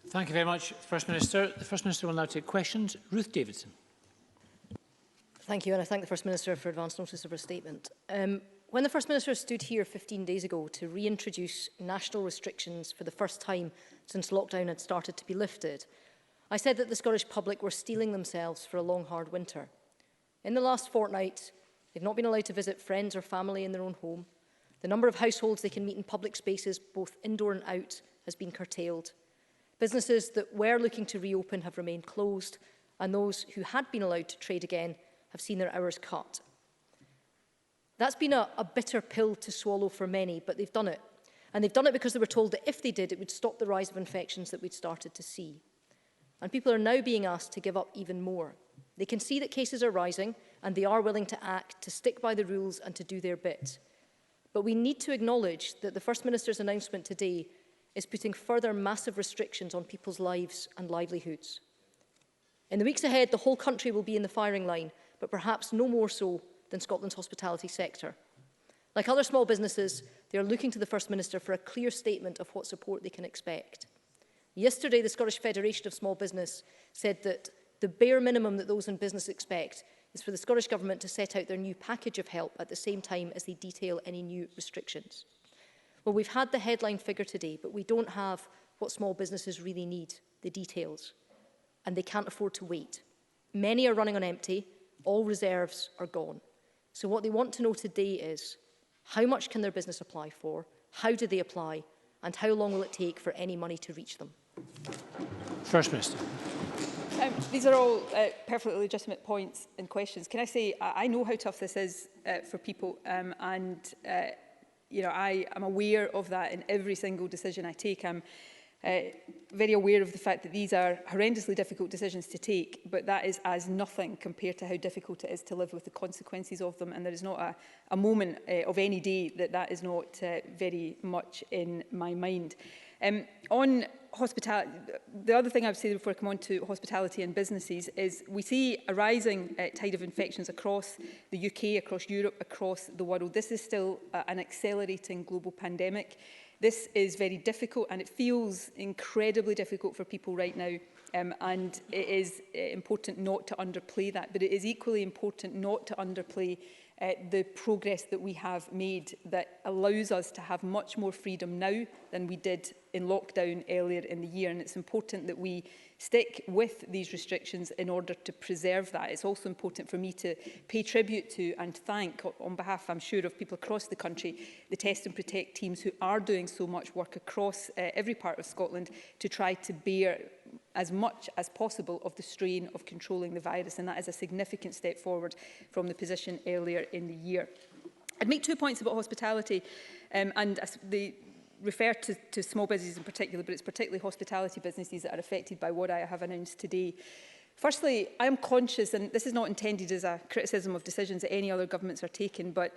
Thank you very much, First Minister. The First Minister will now take questions. Ruth Davidson. Thank you, and I thank the First Minister for advance notice of her statement. When the First Minister stood here 15 days ago to reintroduce national restrictions for the first time since lockdown had started to be lifted, I said that the Scottish public were steeling themselves for a long, hard winter. In the last fortnight, they've not been allowed to visit friends or family in their own home. The number of households they can meet in public spaces, both indoor and out, has been curtailed. Businesses that were looking to reopen have remained closed, and those who had been allowed to trade again have seen their hours cut. That's been a bitter pill to swallow for many, but they've done it. And they've done it because they were told that if they did, it would stop the rise of infections that we'd started to see. And people are now being asked to give up even more. They can see that cases are rising, and they are willing to act, to stick by the rules and to do their bit. But we need to acknowledge that the First Minister's announcement today is putting further massive restrictions on people's lives and livelihoods. In the weeks ahead, the whole country will be in the firing line, but perhaps no more so than Scotland's hospitality sector. Like other small businesses, they are looking to the First Minister for a clear statement of what support they can expect. Yesterday, the Scottish Federation of Small Business said that the bare minimum that those in business expect is for the Scottish Government to set out their new package of help at the same time as they detail any new restrictions. Well, we've had the headline figure today, but we don't have what small businesses really need, the details, and they can't afford to wait. Many are running on empty, all reserves are gone. So what they want to know today is, how much can their business apply for, how do they apply, and how long will it take for any money to reach them? First Minister. These are all perfectly legitimate points and questions. Can I say, I know how tough this is for people, you know, I am aware of that in every single decision I take. I'm very aware of the fact that these are horrendously difficult decisions to take, but that is as nothing compared to how difficult it is to live with the consequences of them. And there is not a moment of any day that is not very much in my mind. On hospitality, the other thing I would say before I come on to hospitality and businesses is we see a rising tide of infections across the UK, across Europe, across the world. This is still an accelerating global pandemic. This is very difficult, and it feels incredibly difficult for people right now. And it is important not to underplay that, but it is equally important not to underplay the progress that we have made that allows us to have much more freedom now than we did in lockdown earlier in the year. And it's important that we stick with these restrictions in order to preserve that. It's also important for me to pay tribute to and thank, on behalf, I'm sure, of people across the country, the Test and Protect teams who are doing so much work across every part of Scotland to try to bear as much as possible of the strain of controlling the virus, and that is a significant step forward from the position earlier in the year. I'd make 2 points about hospitality, and they refer to small businesses in particular, but it's particularly hospitality businesses that are affected by what I have announced today. Firstly, I am conscious, and this is not intended as a criticism of decisions that any other governments are taking, but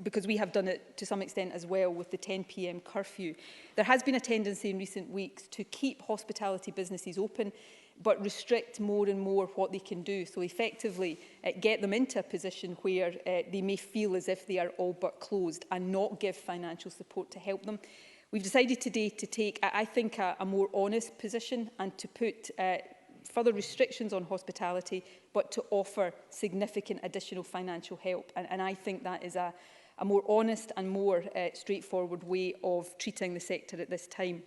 because we have done it to some extent as well with the 10 p.m. curfew. There has been a tendency in recent weeks to keep hospitality businesses open, but restrict more and more what they can do. So effectively get them into a position where they may feel as if they are all but closed and not give financial support to help them. We've decided today to take, I think, a more honest position and to put further restrictions on hospitality, but to offer significant additional financial help. And I think that is a more honest and more straightforward way of treating the sector at this time.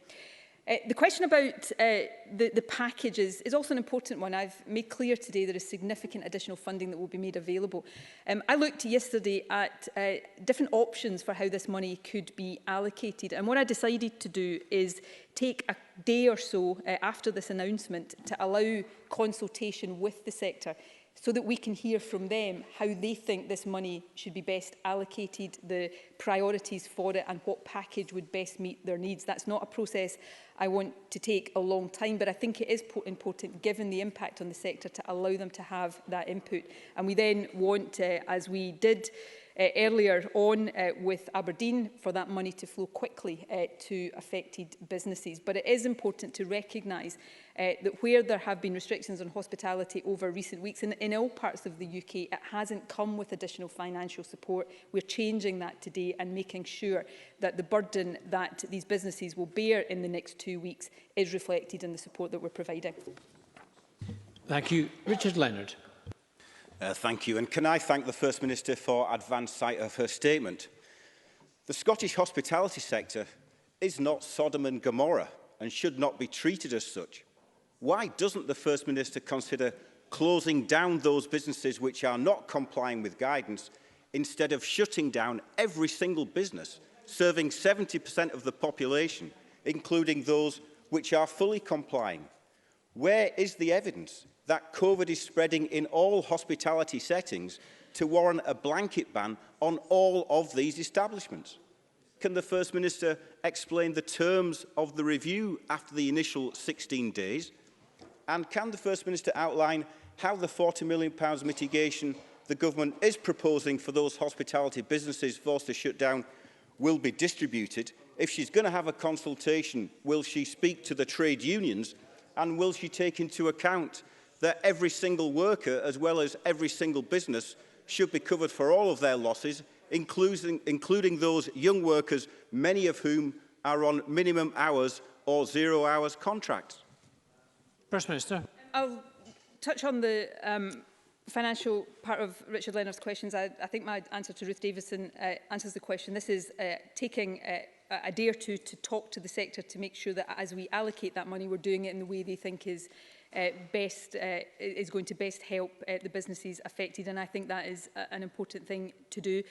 The question about the package is also an important one. I've made clear today there is significant additional funding that will be made available. I looked yesterday at different options for how this money could be allocated. And what I decided to do is take a day or so after this announcement to allow consultation with the sector, so that we can hear from them how they think this money should be best allocated, the priorities for it and what package would best meet their needs. That's not a process I want to take a long time, but I think it is important, given the impact on the sector, to allow them to have that input. And we then want, as we did earlier on with Aberdeen, for that money to flow quickly to affected businesses. But it is important to recognise that where there have been restrictions on hospitality over recent weeks, in all parts of the UK, it hasn't come with additional financial support. We're changing that today and making sure that the burden that these businesses will bear in the next 2 weeks is reflected in the support that we're providing. Thank you. Richard Leonard. Thank you. And can I thank the First Minister for advance sight of her statement? The Scottish hospitality sector is not Sodom and Gomorrah and should not be treated as such. why doesn't the First Minister consider closing down those businesses which are not complying with guidance, instead of shutting down every single business, serving 70% of the population, including those which are fully complying? Where is the evidence that COVID is spreading in all hospitality settings to warrant a blanket ban on all of these establishments? Can the First Minister explain the terms of the review after the initial 16 days? And can the First Minister outline how the £40 million mitigation the Government is proposing for those hospitality businesses forced to shut down will be distributed? If she's going to have a consultation, will she speak to the trade unions, and will she take into account that every single worker, as well as every single business, should be covered for all of their losses, including those young workers, many of whom are on minimum hours or 0 hours contracts? First Minister. I'll touch on the financial part of Richard Leonard's questions. I think my answer to Ruth Davison answers the question. This is taking a day or two to talk to the sector to make sure that as we allocate that money, we're doing it in the way they think is going to best help the businesses affected, and I think that is an important thing to do.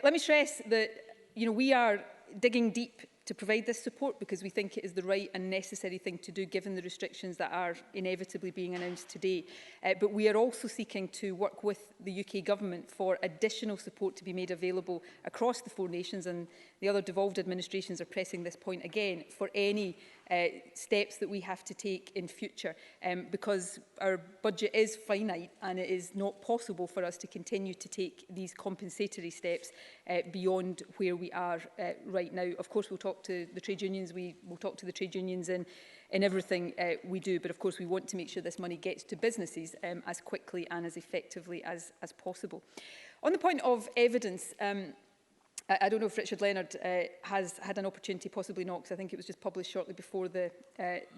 Let me stress that we are digging deep to provide this support because we think it is the right and necessary thing to do given the restrictions that are inevitably being announced today. But we are also seeking to work with the UK Government for additional support to be made available across the 4 nations, and the other devolved administrations are pressing this point again for any steps that we have to take in future because our budget is finite and it is not possible for us to continue to take these compensatory steps beyond where we are right now. Of course, we'll talk to the trade unions. We will talk to the trade unions in everything we do, but of course we want to make sure this money gets to businesses as quickly and as effectively as possible. On the point of evidence, I don't know if Richard Leonard has had an opportunity, possibly not, because I think it was just published shortly before the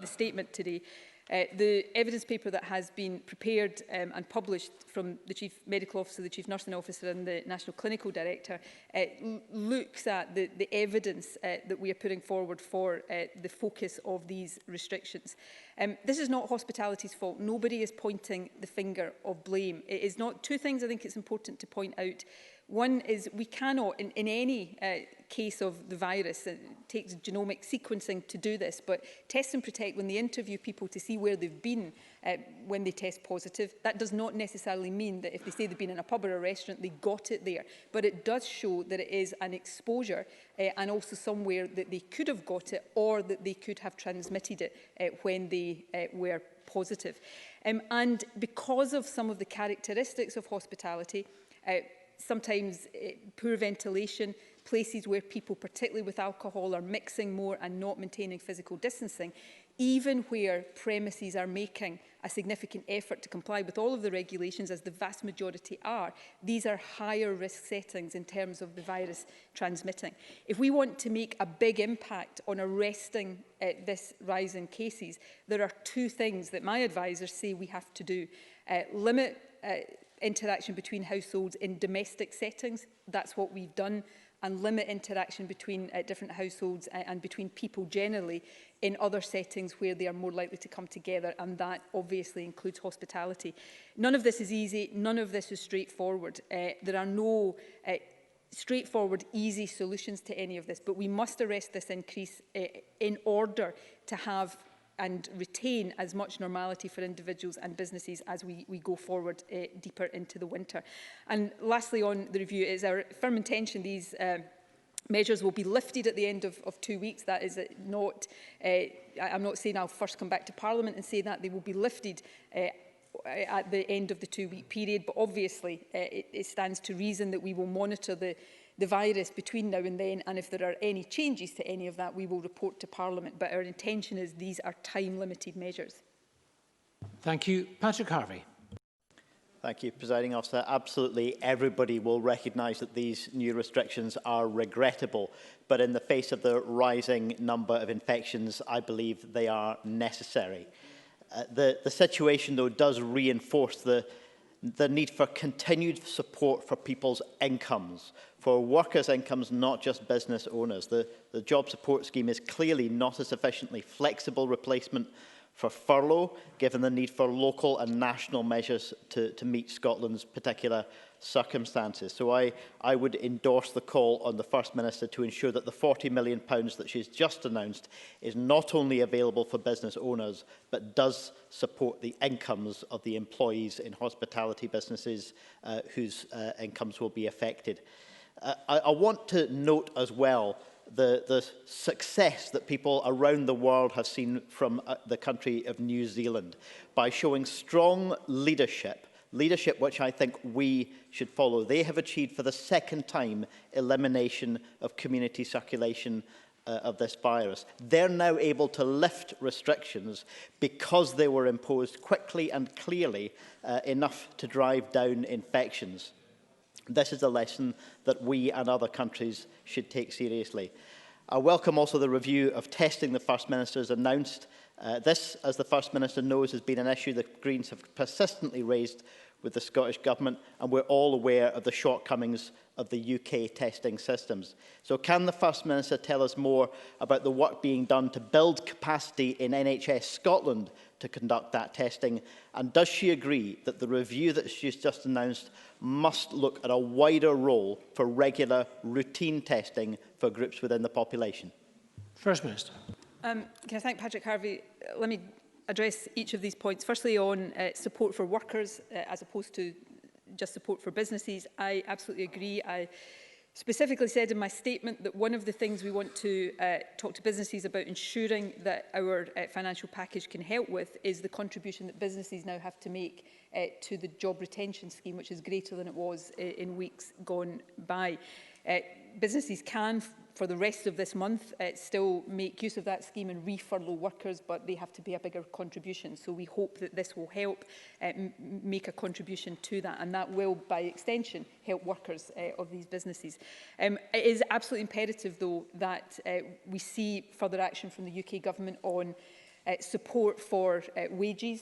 statement today. The evidence paper that has been prepared and published from the Chief Medical Officer, the Chief Nursing Officer and the National Clinical Director looks at the evidence that we are putting forward for the focus of these restrictions. This is not hospitality's fault. Nobody is pointing the finger of blame. It is not. 2 things I think it's important to point out. One is we cannot, in any case of the virus, it takes genomic sequencing to do this, but Test and Protect, when they interview people to see where they've been when they test positive, that does not necessarily mean that if they say they've been in a pub or a restaurant, they got it there. But it does show that it is an exposure and also somewhere that they could have got it or that they could have transmitted it when they were positive. And because of some of the characteristics of hospitality, sometimes poor ventilation, places where people, particularly with alcohol, are mixing more and not maintaining physical distancing, even where premises are making a significant effort to comply with all of the regulations, as the vast majority are, these are higher risk settings in terms of the virus transmitting. If we want to make a big impact on arresting this rise in cases, there are 2 things that my advisors say we have to do. Limit interaction between households in domestic settings, that's what we've done, and limit interaction between different households and between people generally in other settings where they are more likely to come together, and that obviously includes hospitality. None of this is easy, none of this is straightforward. There are no straightforward, easy solutions to any of this, but we must arrest this increase in order to have and retain as much normality for individuals and businesses as we go forward deeper into the winter. And lastly, on the review, it is our firm intention these measures will be lifted at the end of 2 weeks. That is not, I'm not saying I'll first come back to Parliament and say that. They will be lifted at the end of the 2-week period, but obviously it stands to reason that we will monitor the virus between now and then, and if there are any changes to any of that, we will report to Parliament. But our intention is these are time-limited measures. Thank you. Patrick Harvey. Thank you, Presiding Officer. Absolutely everybody will recognise that these new restrictions are regrettable, but in the face of the rising number of infections, I believe they are necessary. The situation, though, does reinforce the need for continued support for people's incomes, for workers' incomes, not just business owners. The job support scheme is clearly not a sufficiently flexible replacement for furlough, given the need for local and national measures to meet Scotland's particular circumstances. So I would endorse the call on the First Minister to ensure that the £40 million that she's just announced is not only available for business owners, but does support the incomes of the employees in hospitality businesses whose incomes will be affected. I want to note as well the success that people around the world have seen from the country of New Zealand by showing strong leadership which I think we should follow. They have achieved for the second time elimination of community circulation of this virus. They're now able to lift restrictions because they were imposed quickly and clearly enough to drive down infections. This is a lesson that we and other countries should take seriously. I welcome also the review of testing the First Minister has announced. This, as the First Minister knows, has been an issue that Greens have persistently raised with the Scottish Government, and we're all aware of the shortcomings of the UK testing systems. So can the First Minister tell us more about the work being done to build capacity in NHS Scotland to conduct that testing? And does she agree that the review that she's just announced must look at a wider role for regular routine testing for groups within the population? First Minister. Can I thank Patrick Harvey? Let me address each of these points. Firstly, on support for workers as opposed to just support for businesses. I absolutely agree. I specifically said in my statement that one of the things we want to talk to businesses about ensuring that our financial package can help with is the contribution that businesses now have to make to the job retention scheme, which is greater than it was in weeks gone by. Businesses can, for the rest of this month, still make use of that scheme and re-furlough workers, but they have to be a bigger contribution. So we hope that this will help make a contribution to that, and that will, by extension, help workers of these businesses. It is absolutely imperative, though, that we see further action from the UK Government on support for wages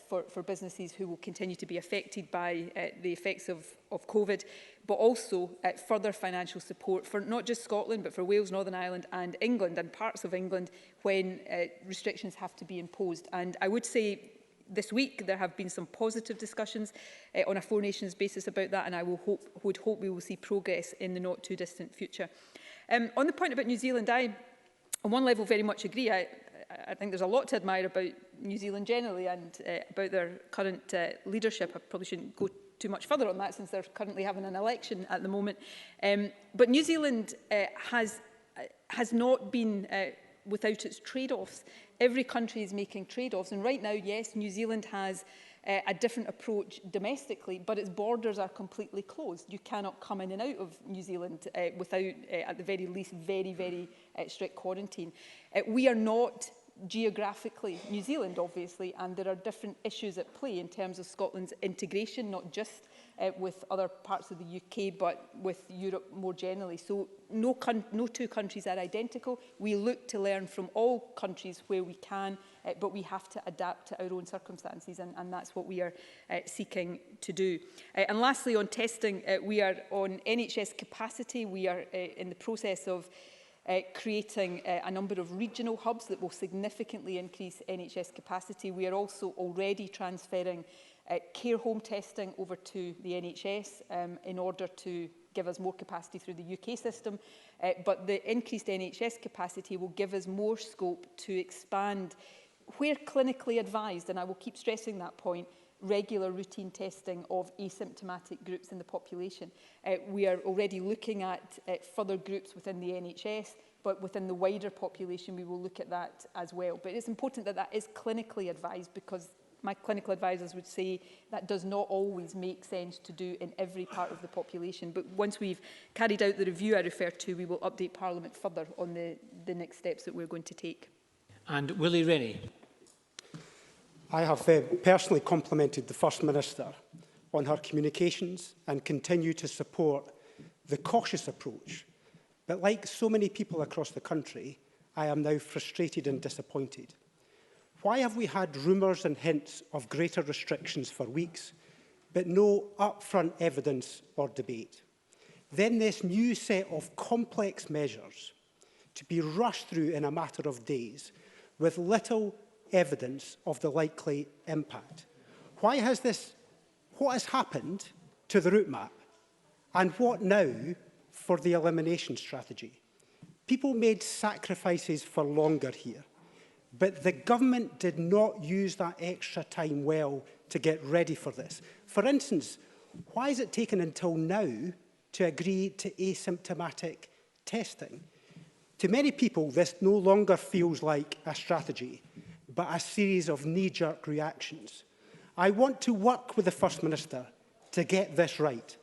for businesses who will continue to be affected by the effects of COVID, but also further financial support for not just Scotland, but for Wales, Northern Ireland and England and parts of England when restrictions have to be imposed. And I would say this week there have been some positive discussions on a Four Nations basis about that, and I would hope we will see progress in the not too distant future. On the point about New Zealand, I, on one level, very much agree. I think there's a lot to admire about New Zealand generally and about their current leadership. I probably shouldn't go too much further on that since they're currently having an election at the moment. But New Zealand has not been without its trade-offs. Every country is making trade-offs, and right now, yes, New Zealand has a different approach domestically, but its borders are completely closed. You cannot come in and out of New Zealand without, at the very least, very, very strict quarantine. We are not geographically New Zealand, obviously, and there are different issues at play in terms of Scotland's integration, not just with other parts of the UK, but with Europe more generally. So no two countries are identical. We look to learn from all countries where we can, but we have to adapt to our own circumstances, and that's what we are seeking to do. And lastly, on testing, we are on NHS capacity. We are in the process of creating a number of regional hubs that will significantly increase NHS capacity. We are also already transferring care home testing over to the NHS in order to give us more capacity through the UK system. But the increased NHS capacity will give us more scope to expand where clinically advised, and I will keep stressing that point, regular routine testing of asymptomatic groups in the population. We are already looking at further groups within the NHS, but within the wider population we will look at that as well. But it's important that that is clinically advised, because my clinical advisors would say that does not always make sense to do in every part of the population. But once we've carried out the review I referred to, we will update Parliament further on the next steps that we're going to take. And Willie Rennie. I have personally complimented the First Minister on her communications and continue to support the cautious approach. But like so many people across the country, I am now frustrated and disappointed. Why have we had rumours and hints of greater restrictions for weeks, but no upfront evidence or debate? Then this new set of complex measures to be rushed through in a matter of days with little evidence of the likely impact. What has happened to the route map? And what now for the elimination strategy? People made sacrifices for longer here, but the government did not use that extra time well to get ready for this. For instance, why has it taken until now to agree to asymptomatic testing? To many people, this no longer feels like a strategy, but a series of knee-jerk reactions. I want to work with the First Minister to get this right,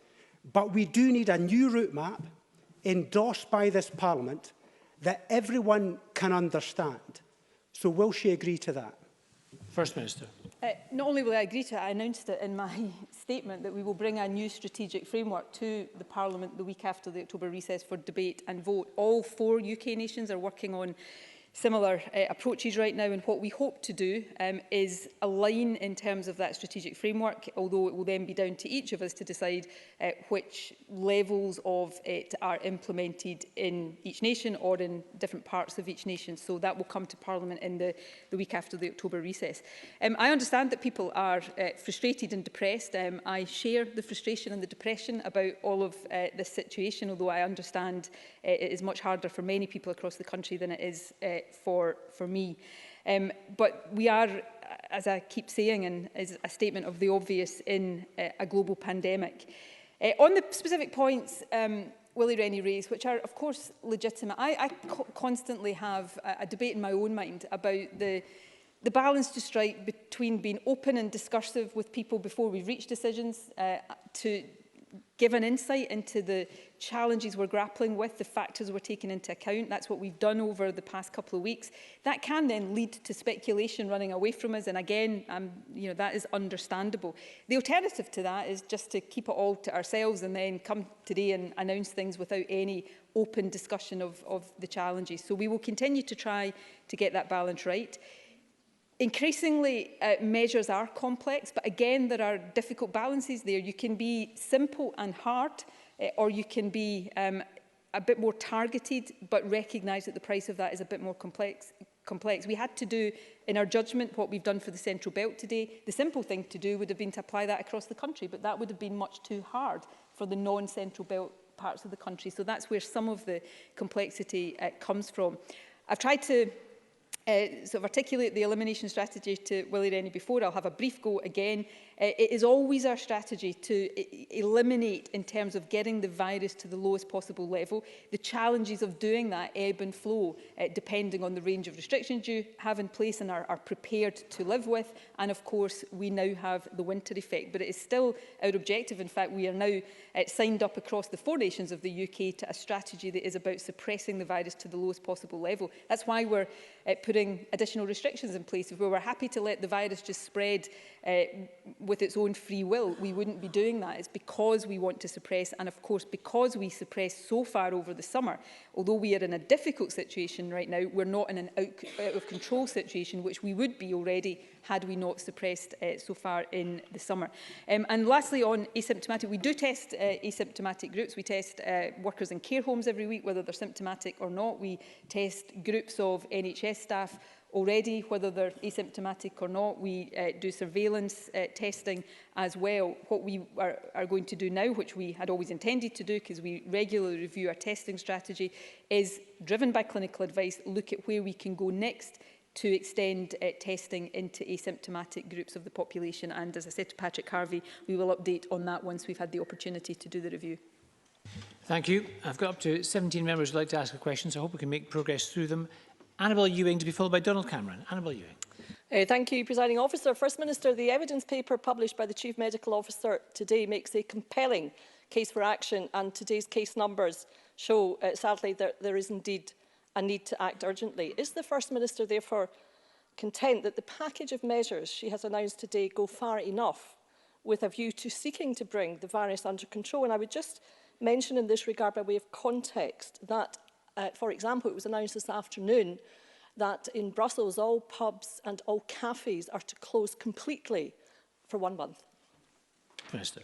but we do need a new route map endorsed by this Parliament that everyone can understand. So will she agree to that? First Minister. Not only will I agree to it, I announced it in my statement that we will bring a new strategic framework to the Parliament the week after the October recess for debate and vote. All 4 UK nations are working on similar approaches right now, and what we hope to do is align in terms of that strategic framework, although it will then be down to each of us to decide which levels of it are implemented in each nation or in different parts of each nation. So that will come to Parliament in the week after the October recess. I understand that people are frustrated and depressed. I share the frustration and the depression about all of this situation, although I understand it is much harder for many people across the country than it is for me. But we are, as I keep saying, and is a statement of the obvious in a global pandemic. On the specific points Willie Rennie raised, which are of course legitimate, I constantly have a debate in my own mind about the balance to strike between being open and discursive with people before we reach decisions, to give an insight into the challenges we're grappling with, the factors we're taking into account. That's what we've done over the past couple of weeks. That can then lead to speculation running away from us, and again, that is understandable. The alternative to that is just to keep it all to ourselves and then come today and announce things without any open discussion of the challenges. So we will continue to try to get that balance right. Increasingly, measures are complex, but again, there are difficult balances there. You can be simple and hard, or you can be a bit more targeted, but recognise that the price of that is a bit more complex. We had to do, in our judgment, what we've done for the Central Belt today. The simple thing to do would have been to apply that across the country, but that would have been much too hard for the non-Central Belt parts of the country. So that's where some of the complexity comes from. I've tried to sort of articulate the elimination strategy to Willie Rennie before. I'll have a brief go again. It is always our strategy to eliminate in terms of getting the virus to the lowest possible level. The challenges of doing that ebb and flow depending on the range of restrictions you have in place and are prepared to live with. And of course, we now have the winter effect. But it is still our objective. In fact, we are now signed up across the 4 nations of the UK to a strategy that is about suppressing the virus to the lowest possible level. That's why we're putting additional restrictions in place. If we were happy to let the virus just spread with its own free will, we wouldn't be doing that. It's because we want to suppress, and of course because we suppressed so far over the summer, although we are in a difficult situation right now, we're not in an out of control situation, which we would be already had we not suppressed so far in the summer. And lastly, on asymptomatic, we do test asymptomatic groups. We test workers in care homes every week, whether they're symptomatic or not. We test groups of NHS staff already, whether they're asymptomatic or not. We do surveillance testing as well. What we are going to do now, which we had always intended to do because we regularly review our testing strategy, is driven by clinical advice, look at where we can go next to extend testing into asymptomatic groups of the population. And as I said to Patrick Harvey, we will update on that once we've had the opportunity to do the review. Thank you. I've got up to 17 members who would like to ask a question, so I hope we can make progress through them. Annabel Ewing to be followed by Donald Cameron. Annabel Ewing. Thank you, Presiding Officer. First Minister, the evidence paper published by the Chief Medical Officer today makes a compelling case for action, and today's case numbers show, sadly, that there is indeed a need to act urgently. Is the First Minister therefore content that the package of measures she has announced today go far enough with a view to seeking to bring the virus under control? And I would just mention in this regard, by way of context, that for example, it was announced this afternoon that in Brussels, all pubs and all cafes are to close completely for 1 month. Minister.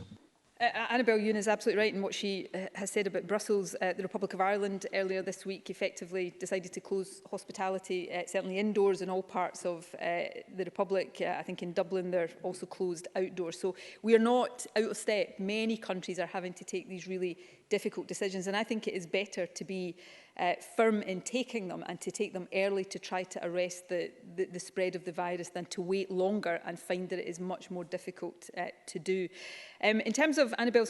Annabel Ewan is absolutely right in what she has said about Brussels. The Republic of Ireland earlier this week effectively decided to close hospitality, certainly indoors in all parts of the Republic. I think in Dublin they're also closed outdoors. So we are not out of step. Many countries are having to take these really difficult decisions, and I think it is better to be firm in taking them and to take them early to try to arrest the spread of the virus than to wait longer and find that it is much more difficult to do. In terms of Annabel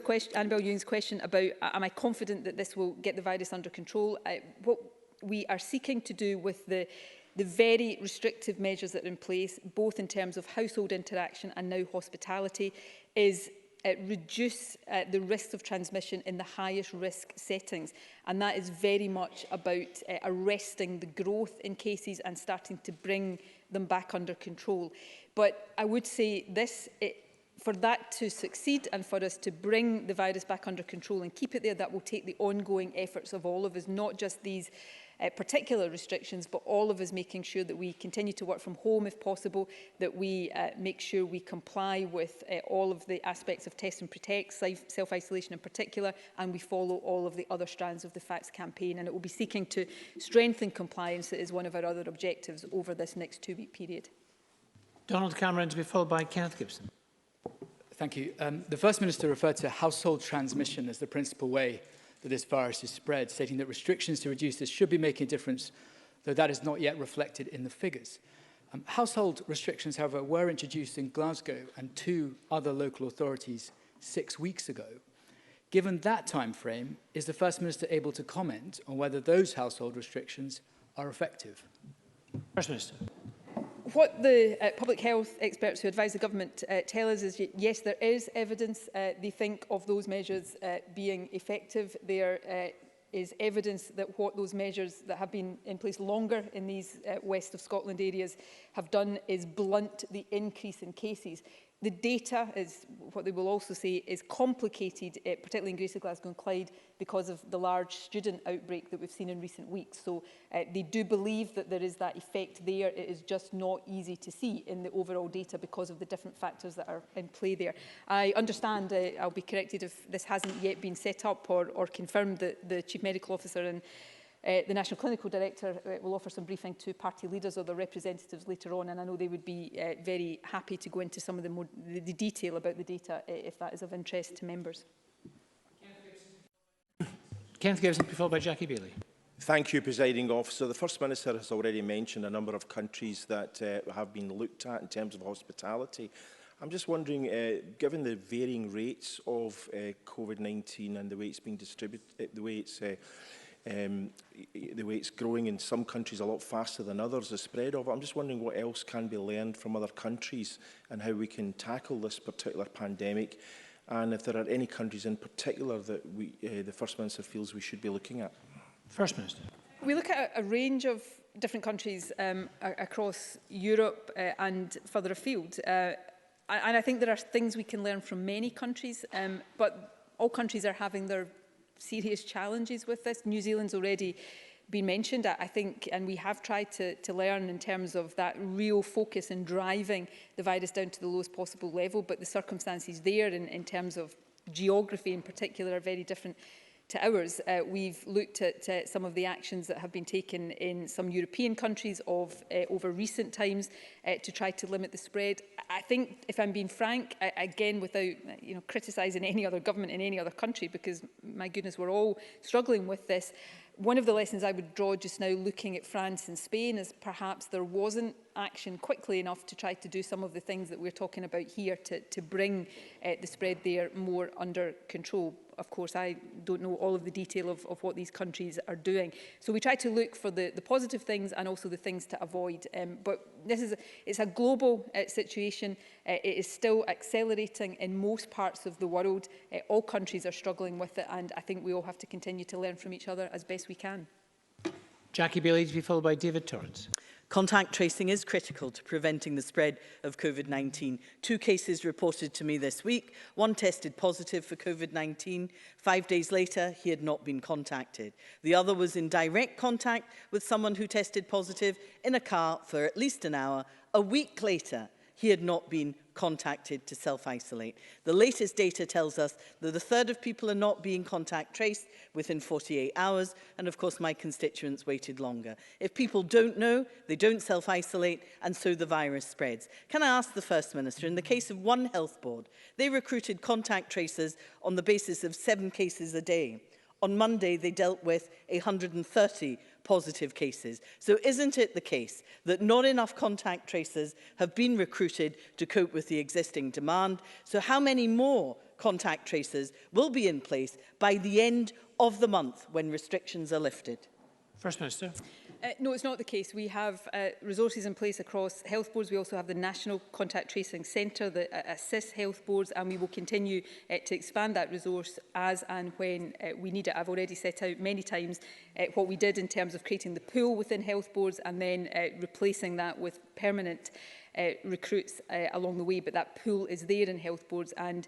Ewan's question about am I confident that this will get the virus under control, what we are seeking to do with the very restrictive measures that are in place, both in terms of household interaction and now hospitality, is reduce the risks of transmission in the highest risk settings. And that is very much about arresting the growth in cases and starting to bring them back under control. But I would say this, for that to succeed and for us to bring the virus back under control and keep it there, that will take the ongoing efforts of all of us, not just these particular restrictions, but all of us making sure that we continue to work from home if possible, that we make sure we comply with all of the aspects of test and protect, self-isolation in particular, and we follow all of the other strands of the Facts campaign. And it will be seeking to strengthen compliance. That is one of our other objectives over this next 2-week period. Donald Cameron, to be followed by Kenneth Gibson. Thank you. The First Minister referred to household transmission as the principal way that this virus is spread, stating that restrictions to reduce this should be making a difference, though that is not yet reflected in the figures. Household restrictions, however, were introduced in Glasgow and 2 other local authorities 6 weeks ago. Given that time frame, is the First Minister able to comment on whether those household restrictions are effective? First Minister. What the public health experts who advise the government tell us is, yes, there is evidence, they think, of those measures being effective. There is evidence that what those measures that have been in place longer in these west of Scotland areas have done is blunt the increase in cases. The data is, what they will also say, is complicated, particularly in Greater Glasgow and Clyde, because of the large student outbreak that we've seen in recent weeks. So they do believe that there is that effect there. It is just not easy to see in the overall data because of the different factors that are in play there. I understand, I'll be corrected if this hasn't yet been set up or confirmed, that the Chief Medical Officer and the National Clinical Director will offer some briefing to party leaders or their representatives later on, and I know they would be very happy to go into some of the detail about the data if that is of interest to members. Kenneth Gibson, followed by Jackie Bailey. Thank you, Presiding Officer. The First Minister has already mentioned a number of countries that have been looked at in terms of hospitality. I'm just wondering, given the varying rates of COVID-19 and the way it's being distributed, the way it's growing in some countries a lot faster than others, the spread of it. I'm just wondering what else can be learned from other countries and how we can tackle this particular pandemic, and if there are any countries in particular that the First Minister feels we should be looking at. First Minister. We look at a range of different countries across Europe and further afield. And I think there are things we can learn from many countries, but all countries are having their serious challenges with this. New Zealand's already been mentioned, I think, and we have tried to learn in terms of that real focus in driving the virus down to the lowest possible level, but the circumstances there in terms of geography in particular are very different to ours. We've looked at some of the actions that have been taken in some European countries over recent times to try to limit the spread. I think, if I'm being frank, again, without criticising any other government in any other country, because, my goodness, we're all struggling with this, one of the lessons I would draw just now looking at France and Spain is perhaps there wasn't action quickly enough to try to do some of the things that we're talking about here to bring the spread there more under control. Of course, I don't know all of the detail of what these countries are doing. So we try to look for the positive things and also the things to avoid. But it's a global situation. It is still accelerating in most parts of the world. All countries are struggling with it, and I think we all have to continue to learn from each other as best we can. Jackie Bailey, to be followed by David Torrance. Contact tracing is critical to preventing the spread of COVID-19. 2 cases reported to me this week. One tested positive for COVID-19. 5 days later, he had not been contacted. The other was in direct contact with someone who tested positive in a car for at least an hour. A week later, he had not been contacted to self-isolate. The latest data tells us that a third of people are not being contact traced within 48 hours, and of course my constituents waited longer. If people don't know, they don't self-isolate, and so the virus spreads. Can I ask the First Minister, in the case of one health board, they recruited contact tracers on the basis of 7 cases a day. On Monday, they dealt with 130 positive cases. So isn't it the case that not enough contact tracers have been recruited to cope with the existing demand? So how many more contact tracers will be in place by the end of the month when restrictions are lifted? First Minister. No, it's not the case. We have resources in place across health boards. We also have the National Contact Tracing Centre that assists health boards, and we will continue to expand that resource as and when we need it. I've already set out many times what we did in terms of creating the pool within health boards and then replacing that with permanent recruits along the way, but that pool is there in health boards. And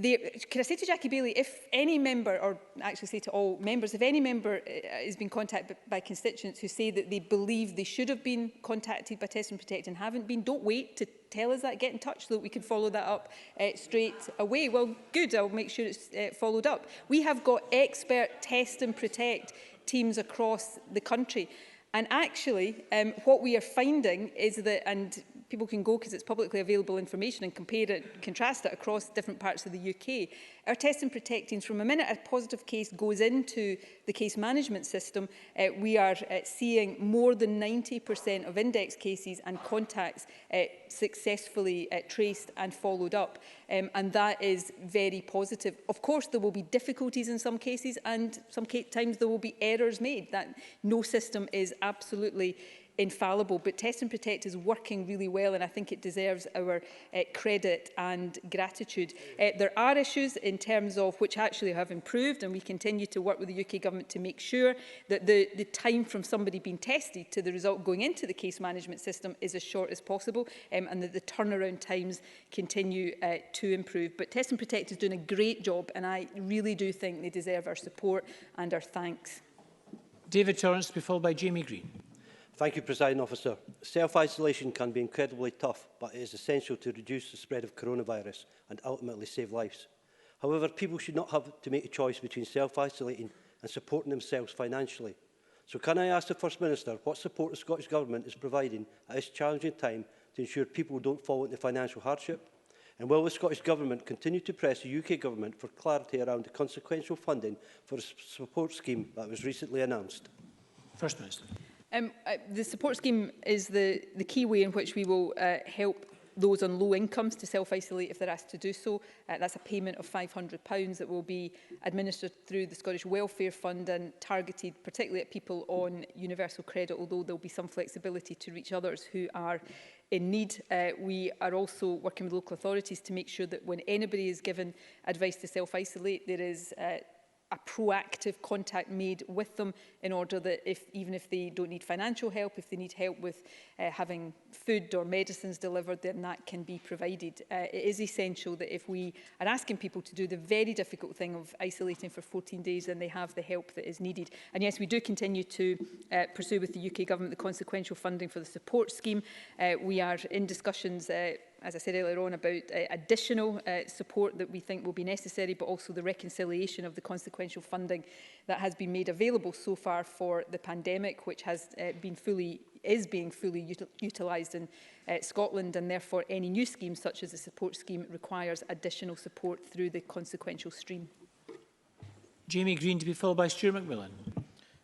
can I say to Jackie Bailey, if any member, or actually say to all members, if any member has been contacted by constituents who say that they believe they should have been contacted by Test and Protect and haven't been, don't wait to tell us that, get in touch so that we can follow that up straight away. Well, good, I'll make sure it's followed up. We have got expert Test and Protect teams across the country. And actually, what we are finding is that, and people can go because it's publicly available information and compare it, contrast it across different parts of the UK. Our Test and Protect teams, from a minute a positive case goes into the case management system, we are seeing more than 90% of index cases and contacts successfully traced and followed up. And that is very positive. Of course, there will be difficulties in some cases, and sometimes there will be errors made. That no system is absolutely infallible, but Test and Protect is working really well, and I think it deserves our credit and gratitude. There are issues in terms of which actually have improved, and we continue to work with the UK Government to make sure that the time from somebody being tested to the result going into the case management system is as short as possible, and that the turnaround times continue to improve. But Test and Protect is doing a great job, and I really do think they deserve our support and our thanks. David Torrance, to be followed by Jamie Green. Thank you, Presiding Officer. Self-isolation can be incredibly tough, but it is essential to reduce the spread of coronavirus and ultimately save lives. However, people should not have to make a choice between self-isolating and supporting themselves financially. So can I ask the First Minister what support the Scottish Government is providing at this challenging time to ensure people don't fall into financial hardship? And will the Scottish Government continue to press the UK Government for clarity around the consequential funding for a support scheme that was recently announced? First Minister. The support scheme is the key way in which we will help those on low incomes to self-isolate if they're asked to do so. That's a payment of £500 that will be administered through the Scottish Welfare Fund and targeted particularly at people on universal credit, although there will be some flexibility to reach others who are in need. We are also working with local authorities to make sure that when anybody is given advice to self-isolate, there is a proactive contact made with them in order that even if they don't need financial help, if they need help with having food or medicines delivered, then that can be provided. It is essential that if we are asking people to do the very difficult thing of isolating for 14 days, then they have the help that is needed. And yes, we do continue to pursue with the UK Government the consequential funding for the support scheme. We are in discussions as I said earlier on, about additional support that we think will be necessary, but also the reconciliation of the consequential funding that has been made available so far for the pandemic, which has is being fully utilised in Scotland, and therefore any new scheme such as the support scheme requires additional support through the consequential stream. Jamie Green, to be followed by Stuart McMillan.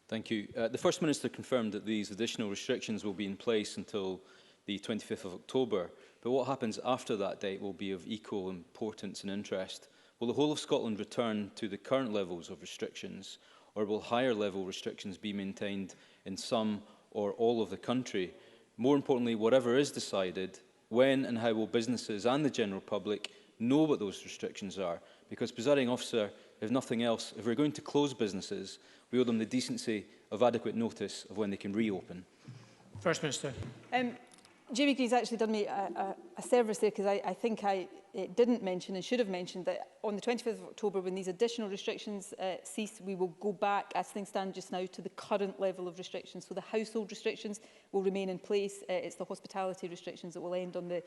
Thank you. The First Minister confirmed that these additional restrictions will be in place until the 25th of October. But what happens after that date will be of equal importance and interest. Will the whole of Scotland return to the current levels of restrictions, or will higher level restrictions be maintained in some or all of the country? More importantly, whatever is decided, when and how will businesses and the general public know what those restrictions are? Because, Presiding Officer, if nothing else, if we're going to close businesses, we owe them the decency of adequate notice of when they can reopen. First Minister. Jamie Green's actually done me a service there, because I think I didn't mention and should have mentioned that on the 25th of October, when these additional restrictions cease, we will go back, as things stand just now, to the current level of restrictions. So the household restrictions will remain in place. It's the hospitality restrictions that will end on the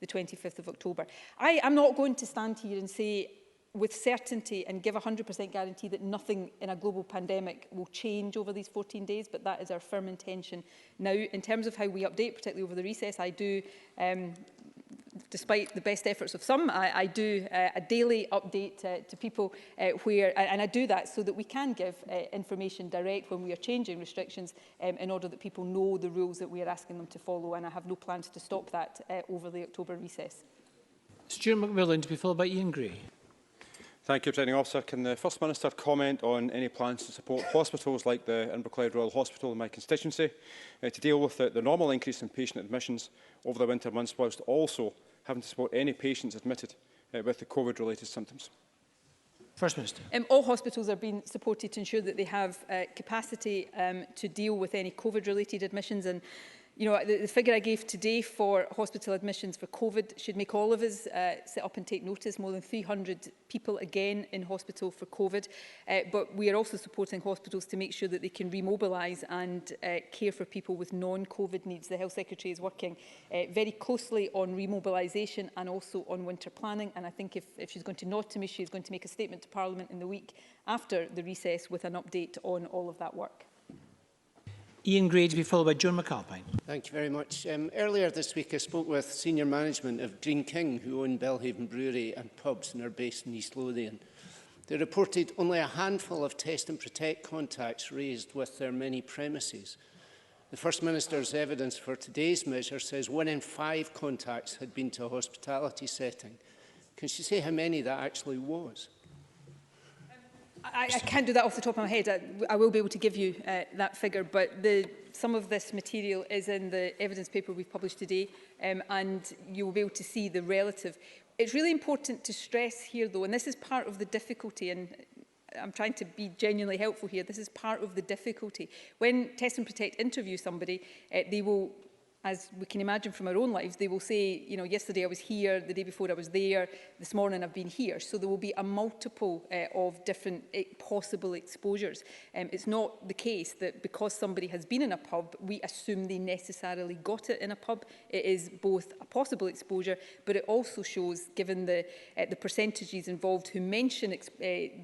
25th of October. I am not going to stand here and say with certainty and give a 100% guarantee that nothing in a global pandemic will change over these 14 days, but that is our firm intention. Now, in terms of how we update, particularly over the recess, I do, despite the best efforts of some, I do a daily update to people and I do that so that we can give information direct when we are changing restrictions in order that people know the rules that we are asking them to follow, and I have no plans to stop that over the October recess. Stuart McMillan to be followed by Ian Gray. Thank you, Presiding Officer. Can the First Minister comment on any plans to support hospitals like the Inverclyde Royal Hospital in my constituency to deal with the normal increase in patient admissions over the winter months, whilst also having to support any patients admitted with the COVID-related symptoms? First Minister. All hospitals are being supported to ensure that they have capacity to deal with any COVID-related admissions, and you know, the figure I gave today for hospital admissions for COVID should make all of us sit up and take notice. More than 300 people again in hospital for COVID. But we are also supporting hospitals to make sure that they can remobilise and care for people with non-COVID needs. The Health Secretary is working very closely on remobilisation and also on winter planning. And I think if she's going to nod to me, she's going to make a statement to Parliament in the week after the recess with an update on all of that work. Ian Gray to be followed by John McAlpine. Thank you very much. Earlier this week I spoke with senior management of Green King, who own Belhaven Brewery and pubs and are based in East Lothian. They reported only a handful of test and protect contacts raised with their many premises. The First Minister's evidence for today's measure says 1 in 5 contacts had been to a hospitality setting. Can she say how many that actually was? I can't do that off the top of my head. I will be able to give you that figure, but some of this material is in the evidence paper we've published today, and you will be able to see the relative. It's really important to stress here, though, and this is part of the difficulty, and I'm trying to be genuinely helpful here. This is part of the difficulty. When Test and Protect interview somebody, they will, as we can imagine from our own lives, they will say, you know, yesterday I was here, the day before I was there, this morning I've been here. So there will be a multiple of different possible exposures. It's not the case that because somebody has been in a pub, we assume they necessarily got it in a pub. It is both a possible exposure, but it also shows, given the percentages involved who mention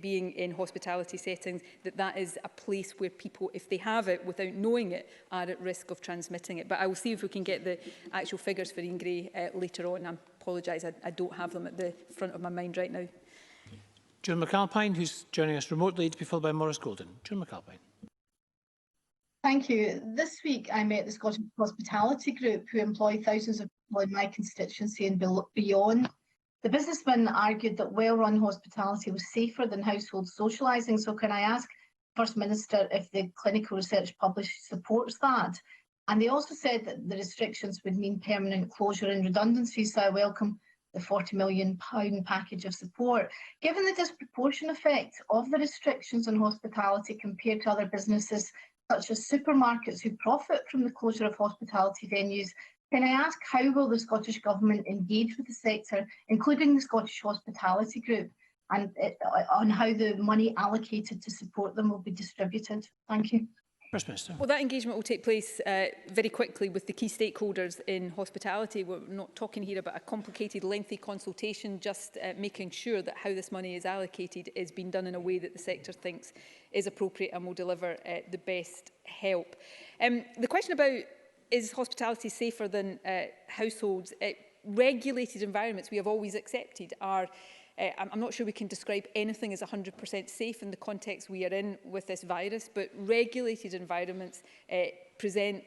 being in hospitality settings, that that is a place where people, if they have it without knowing it, are at risk of transmitting it. But I will see if we can get the actual figures for Ian Gray later on. I apologise, I don't have them at the front of my mind right now. John McAlpine, who's joining us remotely, to be followed by Maurice Golden. John McAlpine. Thank you. This week I met the Scottish Hospitality Group, who employ thousands of people in my constituency and beyond. The businessmen argued that well-run hospitality was safer than household socialising. So can I ask First Minister if the clinical research published supports that? And they also said that the restrictions would mean permanent closure and redundancy, so I welcome the £40 million package of support. Given the disproportionate effect of the restrictions on hospitality compared to other businesses, such as supermarkets who profit from the closure of hospitality venues, can I ask how will the Scottish Government engage with the sector, including the Scottish Hospitality Group, and on how the money allocated to support them will be distributed? Thank you. Well, that engagement will take place very quickly with the key stakeholders in hospitality. We're not talking here about a complicated, lengthy consultation, just making sure that how this money is allocated is being done in a way that the sector thinks is appropriate and will deliver the best help. The question about is hospitality safer than households? Regulated environments we have always accepted are I'm not sure we can describe anything as 100% safe in the context we are in with this virus, but regulated environments present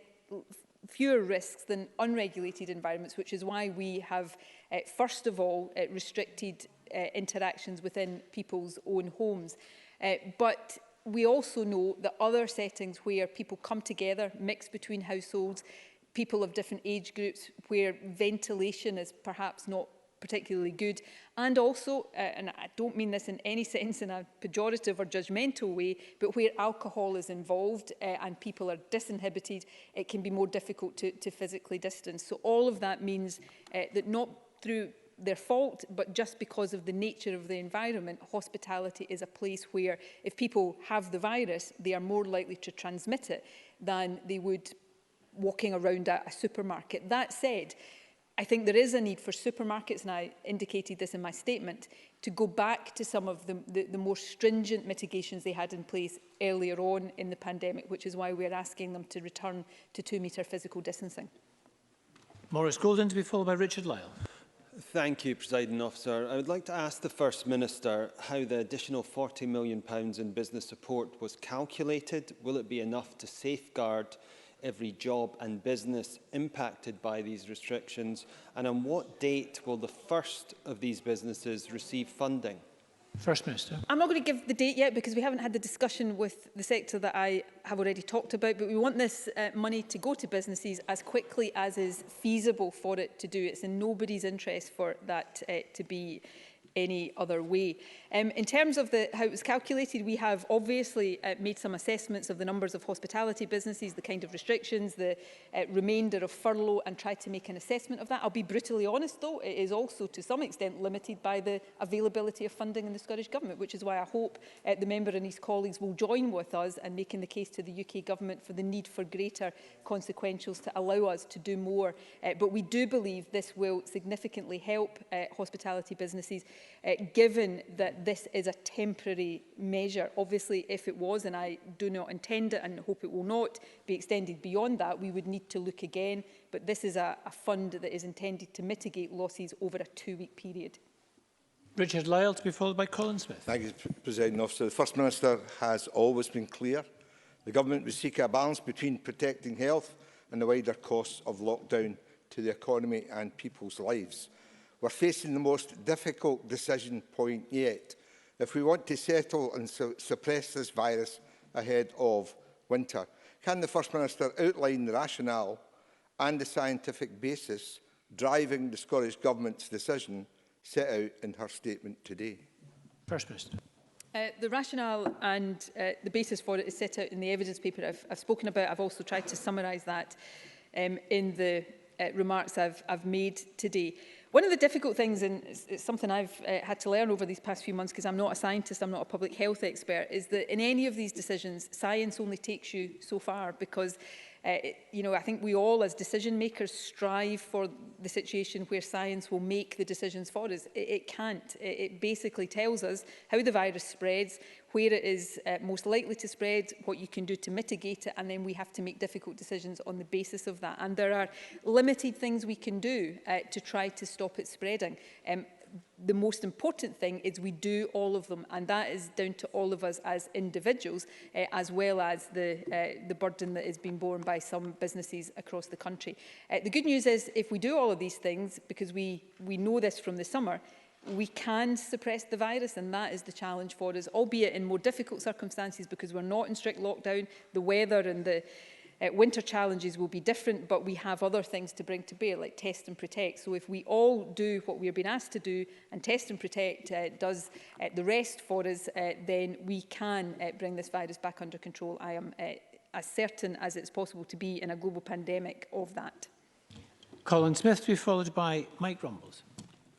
fewer risks than unregulated environments, which is why we have, first of all, restricted interactions within people's own homes. But we also know that other settings where people come together, mix between households, people of different age groups, where ventilation is perhaps not particularly good, and also, and I don't mean this in any sense in a pejorative or judgmental way, but where alcohol is involved and people are disinhibited, it can be more difficult to physically distance. So all of that means that not through their fault, but just because of the nature of the environment, hospitality is a place where if people have the virus, they are more likely to transmit it than they would walking around a supermarket. That said, I think there is a need for supermarkets, and I indicated this in my statement, to go back to some of the more stringent mitigations they had in place earlier on in the pandemic, which is why we're asking them to return to 2-metre physical distancing. Maurice Golden, to be followed by Richard Lyle. Thank you, Presiding Officer. I would like to ask the First Minister how the additional £40 million in business support was calculated. Will it be enough to safeguard every job and business impacted by these restrictions? And on what date will the first of these businesses receive funding? First Minister. I'm not going to give the date yet because we haven't had the discussion with the sector that I have already talked about, but we want this money to go to businesses as quickly as is feasible for it to do. It's in nobody's interest for that to be any other way. In terms of how it was calculated, we have obviously made some assessments of the numbers of hospitality businesses, the kind of restrictions, the remainder of furlough, and tried to make an assessment of that. I'll be brutally honest, though, it is also to some extent limited by the availability of funding in the Scottish Government, which is why I hope the member and his colleagues will join with us in making the case to the UK Government for the need for greater consequentials to allow us to do more. But we do believe this will significantly help hospitality businesses, given that this is a temporary measure. Obviously, if it was, and I do not intend it and hope it will not be extended beyond that, we would need to look again. But this is a fund that is intended to mitigate losses over a 2-week period. Richard Lyle, to be followed by Colin Smith. Thank you, Presiding Officer. The First Minister has always been clear. The Government would seek a balance between protecting health and the wider costs of lockdown to the economy and people's lives. We're facing the most difficult decision point yet. If we want to settle and suppress this virus ahead of winter, can the First Minister outline the rationale and the scientific basis driving the Scottish Government's decision set out in her statement today? First Minister. The rationale and the basis for it is set out in the evidence paper I've spoken about. I've also tried to summarise that in the remarks I've made today. One of the difficult things, and it's something I've had to learn over these past few months because I'm not a scientist, I'm not a public health expert, is that in any of these decisions, science only takes you so far because you know, I think we all as decision makers strive for the situation where science will make the decisions for us. It can't. It basically tells us how the virus spreads, where it is most likely to spread, what you can do to mitigate it, and then we have to make difficult decisions on the basis of that. And there are limited things we can do to try to stop it spreading. The most important thing is we do all of them, and that is down to all of us as individuals, as well as the burden that is being borne by some businesses across the country. The good news is if we do all of these things, because we know this from the summer, we can suppress the virus, and that is the challenge for us, albeit in more difficult circumstances because we're not in strict lockdown. The weather and the winter challenges will be different, but we have other things to bring to bear, like test and protect. So if we all do what we are being asked to do, and test and protect does the rest for us, then we can bring this virus back under control. I am as certain as it's possible to be in a global pandemic of that. Colin Smith, to be followed by Mike Rumbles.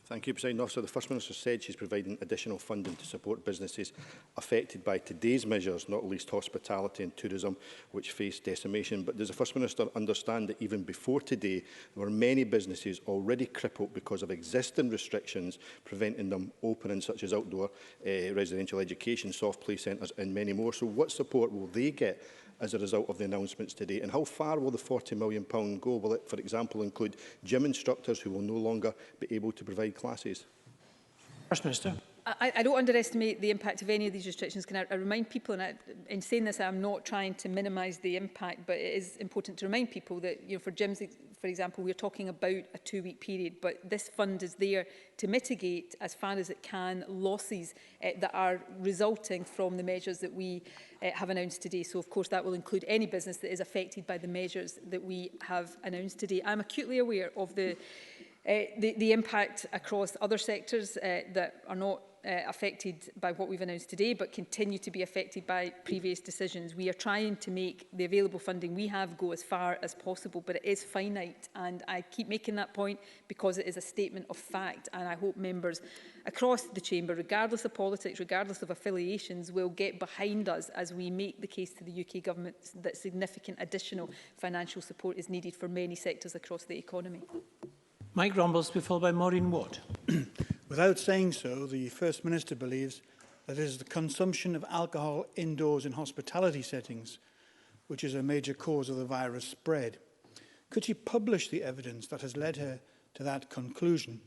Thank you, Presiding Officer. The First Minister said she's providing additional funding to support businesses affected by today's measures, not least hospitality and tourism, which face decimation. But does the First Minister understand that even before today, there were many businesses already crippled because of existing restrictions preventing them opening, such as outdoor residential education, soft play centres and many more? So what support will they get as a result of the announcements today? And how far will the £40 million go? Will it, for example, include gym instructors who will no longer be able to provide classes? First Minister. I don't underestimate the impact of any of these restrictions. Can I remind people, and in saying this, I'm not trying to minimise the impact, but it is important to remind people that, you know, for gyms, for example, we're talking about a 2-week period, but this fund is there to mitigate, as far as it can, losses that are resulting from the measures that we have announced today. So, of course, that will include any business that is affected by the measures that we have announced today. I'm acutely aware of the The impact across other sectors that are not affected by what we've announced today, but continue to be affected by previous decisions. We are trying to make the available funding we have go as far as possible, but it is finite, and I keep making that point because it is a statement of fact, and I hope members across the chamber, regardless of politics, regardless of affiliations, will get behind us as we make the case to the UK Government that significant additional financial support is needed for many sectors across the economy. Mike Rumbles, to be followed by Maureen Watt. Without saying so, the First Minister believes that it is the consumption of alcohol indoors in hospitality settings which is a major cause of the virus spread. Could she publish the evidence that has led her to that conclusion?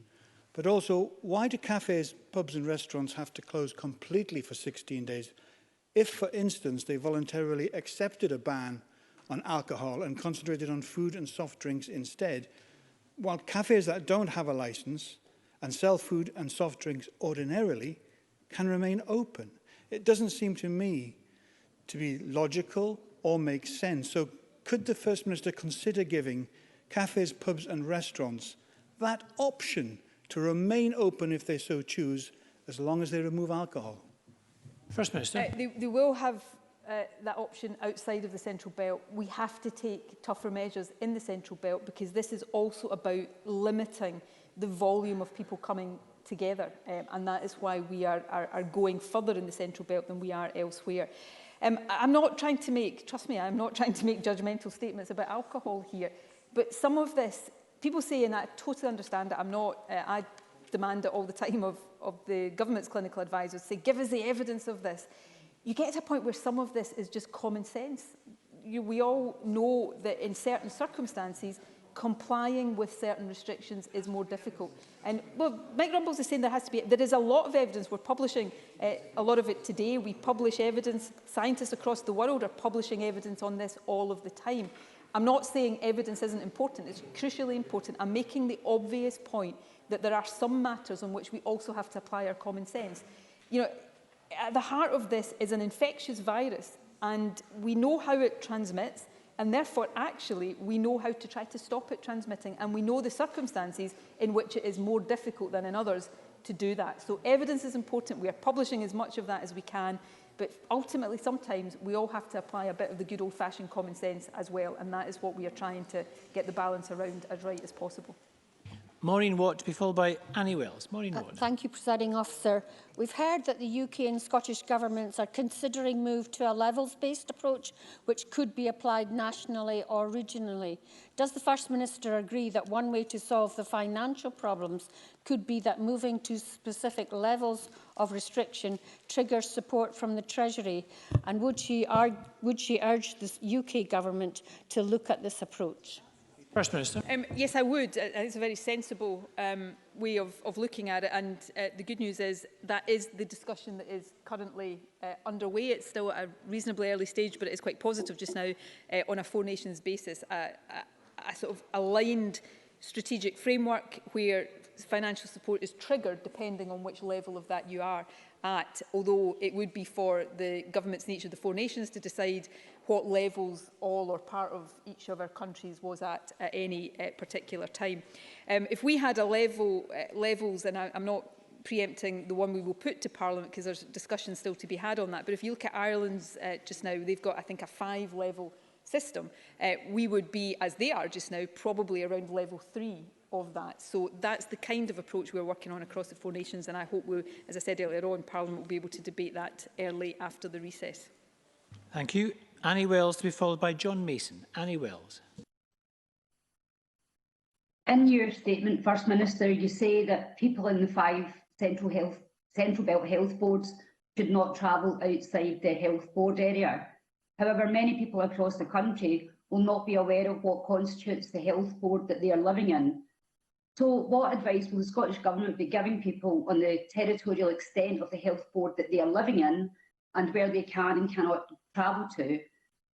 But also, why do cafes, pubs and restaurants have to close completely for 16 days if, for instance, they voluntarily accepted a ban on alcohol and concentrated on food and soft drinks instead, while cafes that don't have a licence and sell food and soft drinks ordinarily can remain open? It doesn't seem to me to be logical or make sense. So could the First Minister consider giving cafes, pubs and restaurants that option to remain open if they so choose, as long as they remove alcohol? First Minister. They will have that option outside of the Central Belt. We have to take tougher measures in the Central Belt because this is also about limiting the volume of people coming together, and that is why we are going further in the Central Belt than we are elsewhere. I'm not trying to make, trust me, I'm not trying to make judgmental statements about alcohol here, but some of this, people say, and I totally understand it, I demand it all the time of the government's clinical advisors, say, give us the evidence of this. You get to a point where some of this is just common sense. We all know that in certain circumstances, complying with certain restrictions is more difficult. And well, Mike Rumbles is saying there is a lot of evidence. We're publishing a lot of it today. We publish evidence. Scientists across the world are publishing evidence on this all of the time. I'm not saying evidence isn't important. It's crucially important. I'm making the obvious point that there are some matters on which we also have to apply our common sense. You know, at the heart of this is an infectious virus, and we know how it transmits. And therefore, actually, we know how to try to stop it transmitting, and we know the circumstances in which it is more difficult than in others to do that. So evidence is important. We are publishing as much of that as we can, but ultimately, sometimes we all have to apply a bit of the good old-fashioned common sense as well, and that is what we are trying to get the balance around as right as possible. Maureen Watt, to be followed by Annie Wells. Maureen Watt. Thank you, Presiding Officer. We've heard that the UK and Scottish governments are considering move to a levels-based approach which could be applied nationally or regionally. Does the First Minister agree that one way to solve the financial problems could be that moving to specific levels of restriction triggers support from the Treasury? And would she urge the UK government to look at this approach? First Minister. Yes, I would. It's a very sensible way of looking at it, and the good news is that is the discussion that is currently underway. It's still at a reasonably early stage, but it is quite positive just now on a Four Nations basis. A sort of aligned strategic framework where financial support is triggered depending on which level of that you are at, although it would be for the governments in each of the Four Nations to decide what levels all or part of each of our countries was at any particular time. If we had a levels, and I'm not preempting the one we will put to Parliament because there's discussion still to be had on that, but if you look at Ireland's just now, they've got, I think, a 5-level system. We would be, as they are just now, probably around level 3 of that. So that's the kind of approach we're working on across the Four Nations, and I hope, as I said earlier on, Parliament will be able to debate that early after the recess. Thank you. Annie Wells, to be followed by John Mason. Annie Wells. In your statement, First Minister, you say that people in the 5 Central Belt health boards should not travel outside the health board area. However, many people across the country will not be aware of what constitutes the health board that they are living in. So what advice will the Scottish Government be giving people on the territorial extent of the health board that they are living in and where they can and cannot travel to?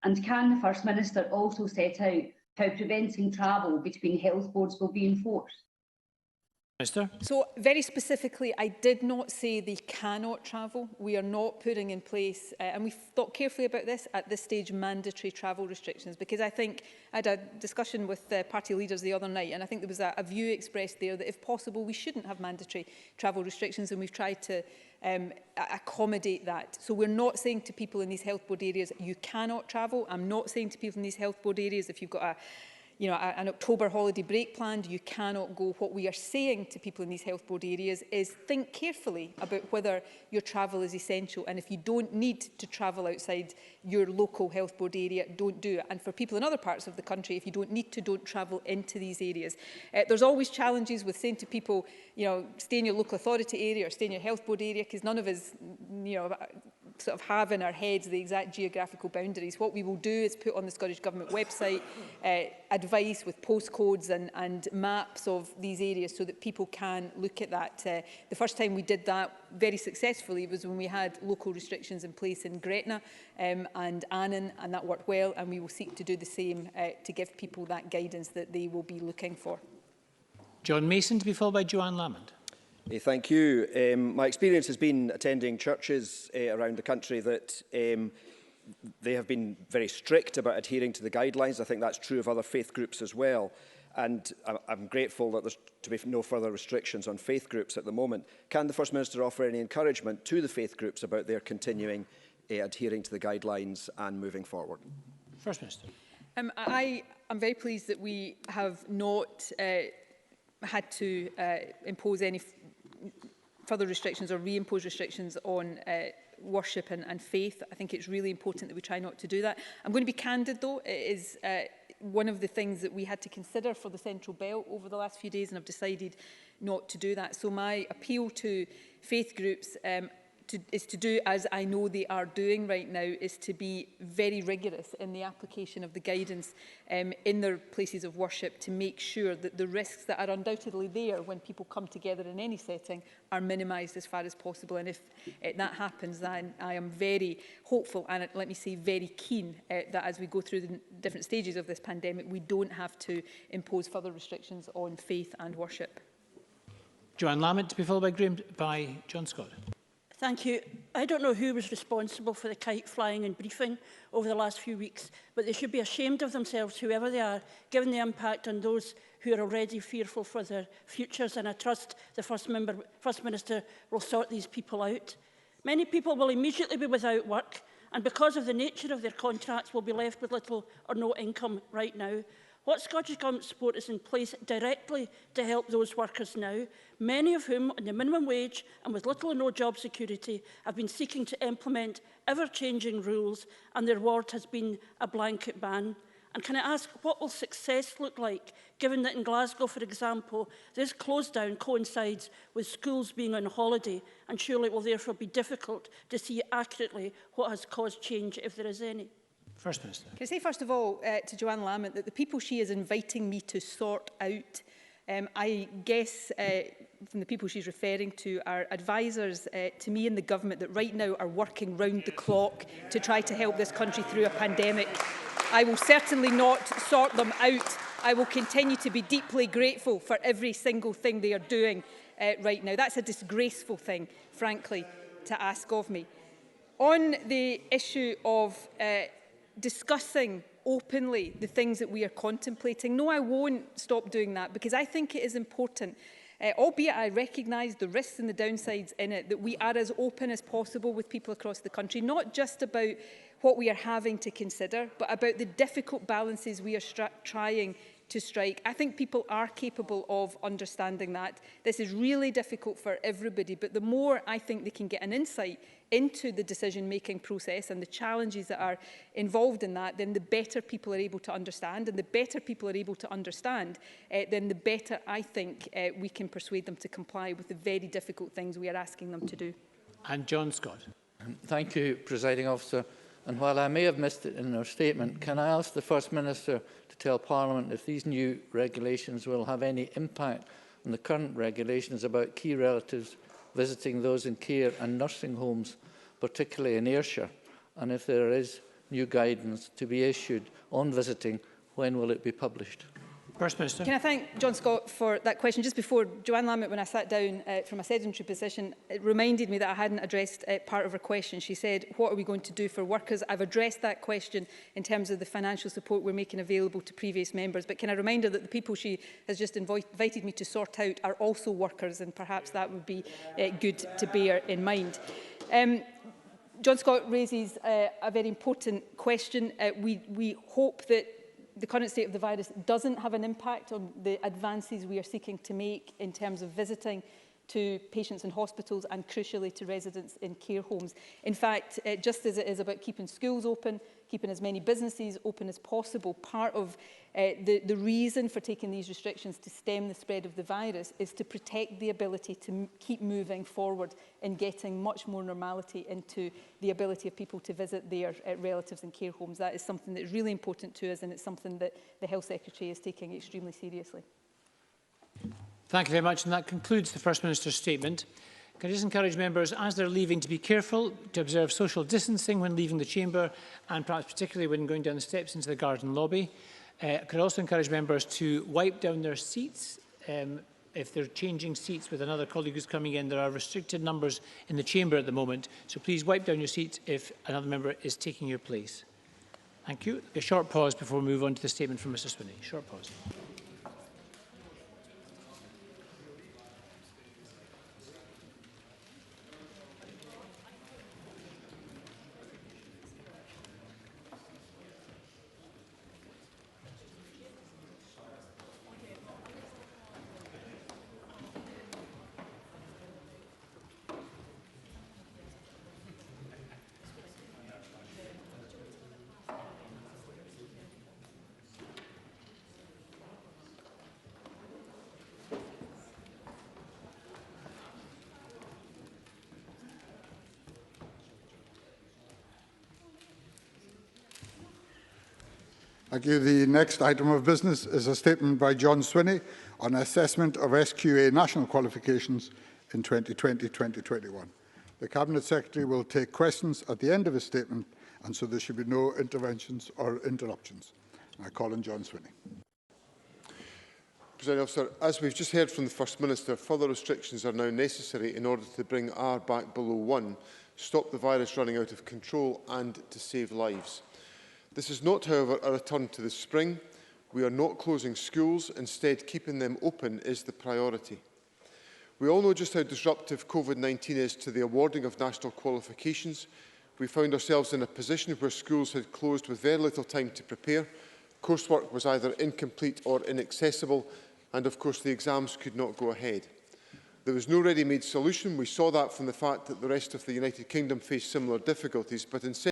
And can the First Minister also set out how preventing travel between health boards will be enforced? Minister. So, very specifically, I did not say they cannot travel. We are not putting in place, and we've thought carefully about this at this stage, mandatory travel restrictions, because I think I had a discussion with the party leaders the other night, and I think there was a view expressed there that if possible we shouldn't have mandatory travel restrictions, and we've tried to accommodate that. So we're not saying to people in these health board areas, you cannot travel. I'm not saying to people in these health board areas, if you've got an October holiday break planned, you cannot go. What we are saying to people in these health board areas is think carefully about whether your travel is essential, and if you don't need to travel outside your local health board area, don't do it. And for people in other parts of the country, if you don't need to, don't travel into these areas. There's always challenges with saying to people, stay in your local authority area or stay in your health board area, because none of us, sort of have in our heads the exact geographical boundaries. What we will do is put on the Scottish Government website advice with postcodes and maps of these areas so that people can look at that. The first time we did that very successfully was when we had local restrictions in place in Gretna and Annan, and that worked well, and we will seek to do the same to give people that guidance that they will be looking for. John Mason, to be followed by Joanne Lamond. Thank you. My experience has been attending churches around the country that they have been very strict about adhering to the guidelines. I think that's true of other faith groups as well. And I'm grateful that there's to be no further restrictions on faith groups at the moment. Can the First Minister offer any encouragement to the faith groups about their continuing adhering to the guidelines and moving forward? First Minister. I am very pleased that we have not had to impose any further restrictions or reimpose restrictions on worship and faith. I think it's really important that we try not to do that. I'm going to be candid though, it is one of the things that we had to consider for the Central Belt over the last few days, and I've decided not to do that. So my appeal to faith groups is to do as I know they are doing right now, is to be very rigorous in the application of the guidance in their places of worship, to make sure that the risks that are undoubtedly there when people come together in any setting are minimised as far as possible. And if that happens, then I am very hopeful and, let me say, very keen that as we go through the different stages of this pandemic, we don't have to impose further restrictions on faith and worship. Joanne Lamont, to be followed by John Scott. Thank you. I don't know who was responsible for the kite flying and briefing over the last few weeks, but they should be ashamed of themselves, whoever they are, given the impact on those who are already fearful for their futures, and I trust the First Minister will sort these people out. Many people will immediately be without work, and because of the nature of their contracts will be left with little or no income right now. What Scottish Government support is in place directly to help those workers now, many of whom on the minimum wage and with little or no job security have been seeking to implement ever-changing rules, and their reward has been a blanket ban? And can I ask, what will success look like, given that in Glasgow, for example, this close down coincides with schools being on holiday, and surely it will therefore be difficult to see accurately what has caused change, if there is any? First Minister. Can I say first of all to Joanne Lamont that the people she is inviting me to sort out, I guess from the people she's referring to are advisors to me in the government that right now are working round the clock to try to help this country through a pandemic. I will certainly not sort them out. I will continue to be deeply grateful for every single thing they are doing right now. That's a disgraceful thing, frankly, to ask of me. On the issue of discussing openly the things that we are contemplating, no, I won't stop doing that, because I think it is important, albeit I recognise the risks and the downsides in it, that we are as open as possible with people across the country, not just about what we are having to consider, but about the difficult balances we are trying to strike. I think people are capable of understanding that. This is really difficult for everybody, but the more I think they can get an insight into the decision-making process and the challenges that are involved in that, then the better people are able to understand. And the better people are able to understand, then the better I think we can persuade them to comply with the very difficult things we are asking them to do. And John Scott. Thank you, Presiding Officer. And while I may have missed it in our statement, can I ask the First Minister to tell Parliament if these new regulations will have any impact on the current regulations about key relatives visiting those in care and nursing homes, particularly in Ayrshire? And if there is new guidance to be issued on visiting, when will it be published? First Minister. Can I thank John Scott for that question? Just before, Joanne Lamont, when I sat down from a sedentary position, it reminded me that I hadn't addressed part of her question. She said, what are we going to do for workers? I've addressed that question in terms of the financial support we're making available to previous members. But can I remind her that the people she has just invited me to sort out are also workers, and perhaps that would be good to bear in mind. John Scott raises a very important question. We hope that the current state of the virus doesn't have an impact on the advances we are seeking to make in terms of visiting to patients in hospitals and, crucially, to residents in care homes. In fact, just as it is about keeping schools open, keeping as many businesses open as possible, part of the reason for taking these restrictions to stem the spread of the virus is to protect the ability to keep moving forward and getting much more normality into the ability of people to visit their relatives in care homes. That is something that is really important to us, and it's something that the Health Secretary is taking extremely seriously. Thank you very much, and that concludes the First Minister's statement. Can I just encourage members, as they're leaving, to be careful, to observe social distancing when leaving the chamber, and perhaps particularly when going down the steps into the garden lobby. I could also encourage members to wipe down their seats. If they're changing seats with another colleague who's coming in, there are restricted numbers in the chamber at the moment, so please wipe down your seats if another member is taking your place. Thank you. A short pause before we move on to the statement from Mr Swinney. Short pause. Thank you. The next item of business is a statement by John Swinney on assessment of SQA national qualifications in 2020-2021. The Cabinet Secretary will take questions at the end of his statement, and so there should be no interventions or interruptions. I call on John Swinney. Presiding Officer, as we've just heard from the First Minister, further restrictions are now necessary in order to bring R back below 1, stop the virus running out of control and to save lives. This is not, however, a return to the spring. We are not closing schools. Instead, keeping them open is the priority. We all know just how disruptive COVID-19 is to the awarding of national qualifications. We found ourselves in a position where schools had closed with very little time to prepare. Coursework was either incomplete or inaccessible, and of course the exams could not go ahead. There was no ready-made solution. We saw that from the fact that the rest of the United Kingdom faced similar difficulties, but instead